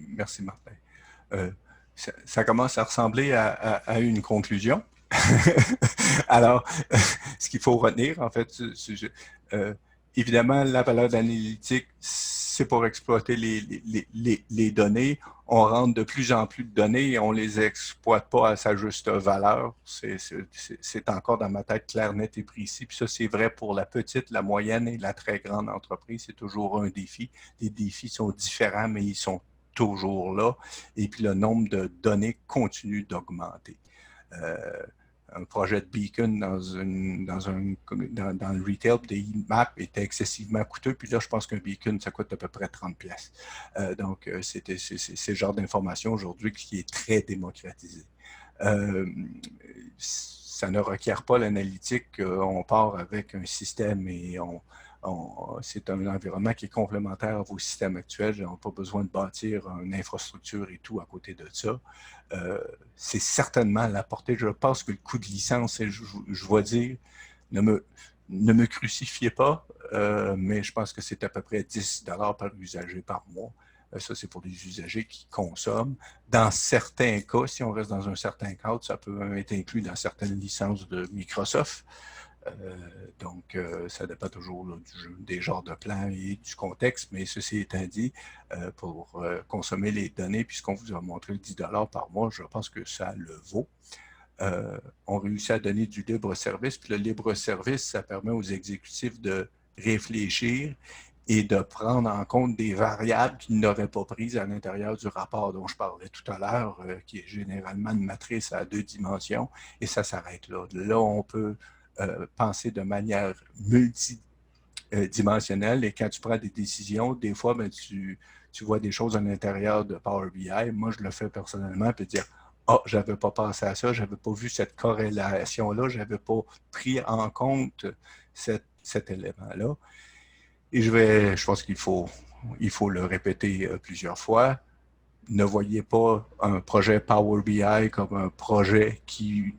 Merci, Martin. Ça commence à ressembler à une conclusion. Alors, ce qu'il faut retenir, en fait, évidemment, la valeur d'analytique, c'est pour exploiter les données. On rentre de plus en plus de données et on ne les exploite pas à sa juste valeur. C'est encore dans ma tête clair, net et précis. Puis ça, c'est vrai pour la petite, la moyenne et la très grande entreprise. C'est toujours un défi. Les défis sont différents, mais ils sont toujours là. Et puis, le nombre de données continue d'augmenter. Un projet de beacon dans le retail des e-maps était excessivement coûteux. Puis là, je pense qu'un beacon, ça coûte à peu près 30$. Donc, c'est le genre d'information aujourd'hui qui est très démocratisé. Ça ne requiert pas l'analytique. On part avec un système et c'est un environnement qui est complémentaire à vos systèmes actuels. On n'a pas besoin de bâtir une infrastructure et tout à côté de ça. C'est certainement à la portée. Je pense que le coût de licence, je vais dire, ne me crucifiez pas, mais je pense que c'est à peu près 10$ par usager par mois. Ça, c'est pour les usagers qui consomment. Dans certains cas, si on reste dans un certain cadre, ça peut même être inclus dans certaines licences de Microsoft. Donc, ça dépend toujours là, des genres de plans et du contexte, mais ceci étant dit, pour consommer les données, puisqu'on vous a montré 10$ par mois, je pense que ça le vaut. On réussit à donner du libre service, puis le libre service, ça permet aux exécutifs de réfléchir et de prendre en compte des variables qu'ils n'auraient pas prises à l'intérieur du rapport dont je parlais tout à l'heure, qui est généralement une matrice à 2 dimensions, et ça s'arrête là. Là, on peut penser de manière multidimensionnelle et quand tu prends des décisions, des fois, ben, tu vois des choses à l'intérieur de Power BI. Moi, je le fais personnellement, puis dire « Ah, je n'avais pas pensé à ça, je n'avais pas vu cette corrélation-là, je n'avais pas pris en compte cet élément-là. » Et je pense qu'il faut le répéter plusieurs fois. Ne voyez pas un projet Power BI comme un projet qui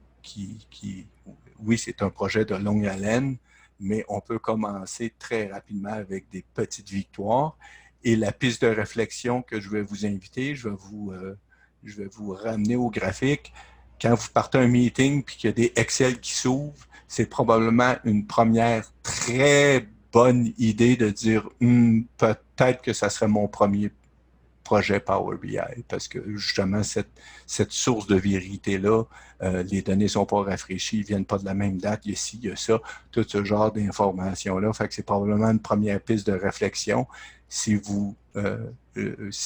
oui, c'est un projet de longue haleine, mais on peut commencer très rapidement avec des petites victoires. Et la piste de réflexion que je vais vous inviter, je vais vous ramener au graphique. Quand vous partez un meeting et qu'il y a des Excel qui s'ouvrent, c'est probablement une première très bonne idée de dire peut-être que ça serait mon premier projet Power BI parce que justement, cette source de vérité-là, les données ne sont pas rafraîchies, ne viennent pas de la même date, il y a ci, il y a ça, tout ce genre d'informations-là. Fait que c'est probablement une première piste de réflexion. S'il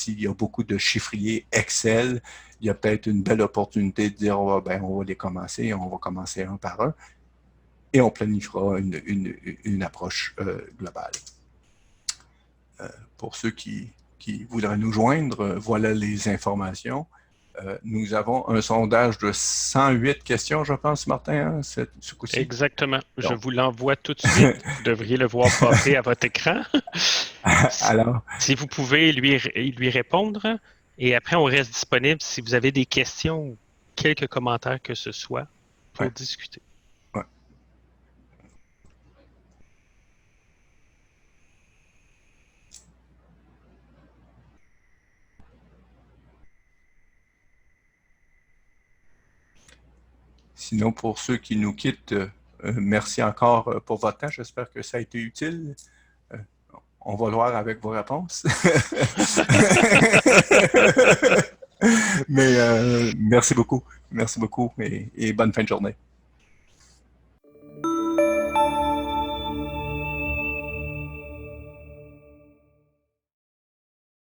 y a beaucoup de chiffriers Excel, il y a peut-être une belle opportunité de dire on va les commencer, on va commencer un par un et on planifiera une approche globale. Pour ceux qui voudraient nous joindre, voilà les informations. Nous avons un sondage de 108 questions, je pense, Martin, hein, ce coup-ci. Exactement. Je vous l'envoie tout de suite. Vous devriez le voir popper à votre écran. Alors, si vous pouvez lui répondre, et après, on reste disponible si vous avez des questions ou quelques commentaires que ce soit pour discuter. Ouais. Sinon, pour ceux qui nous quittent, merci encore pour votre temps. J'espère que ça a été utile. On va le voir avec vos réponses. Mais merci beaucoup. Merci beaucoup et bonne fin de journée.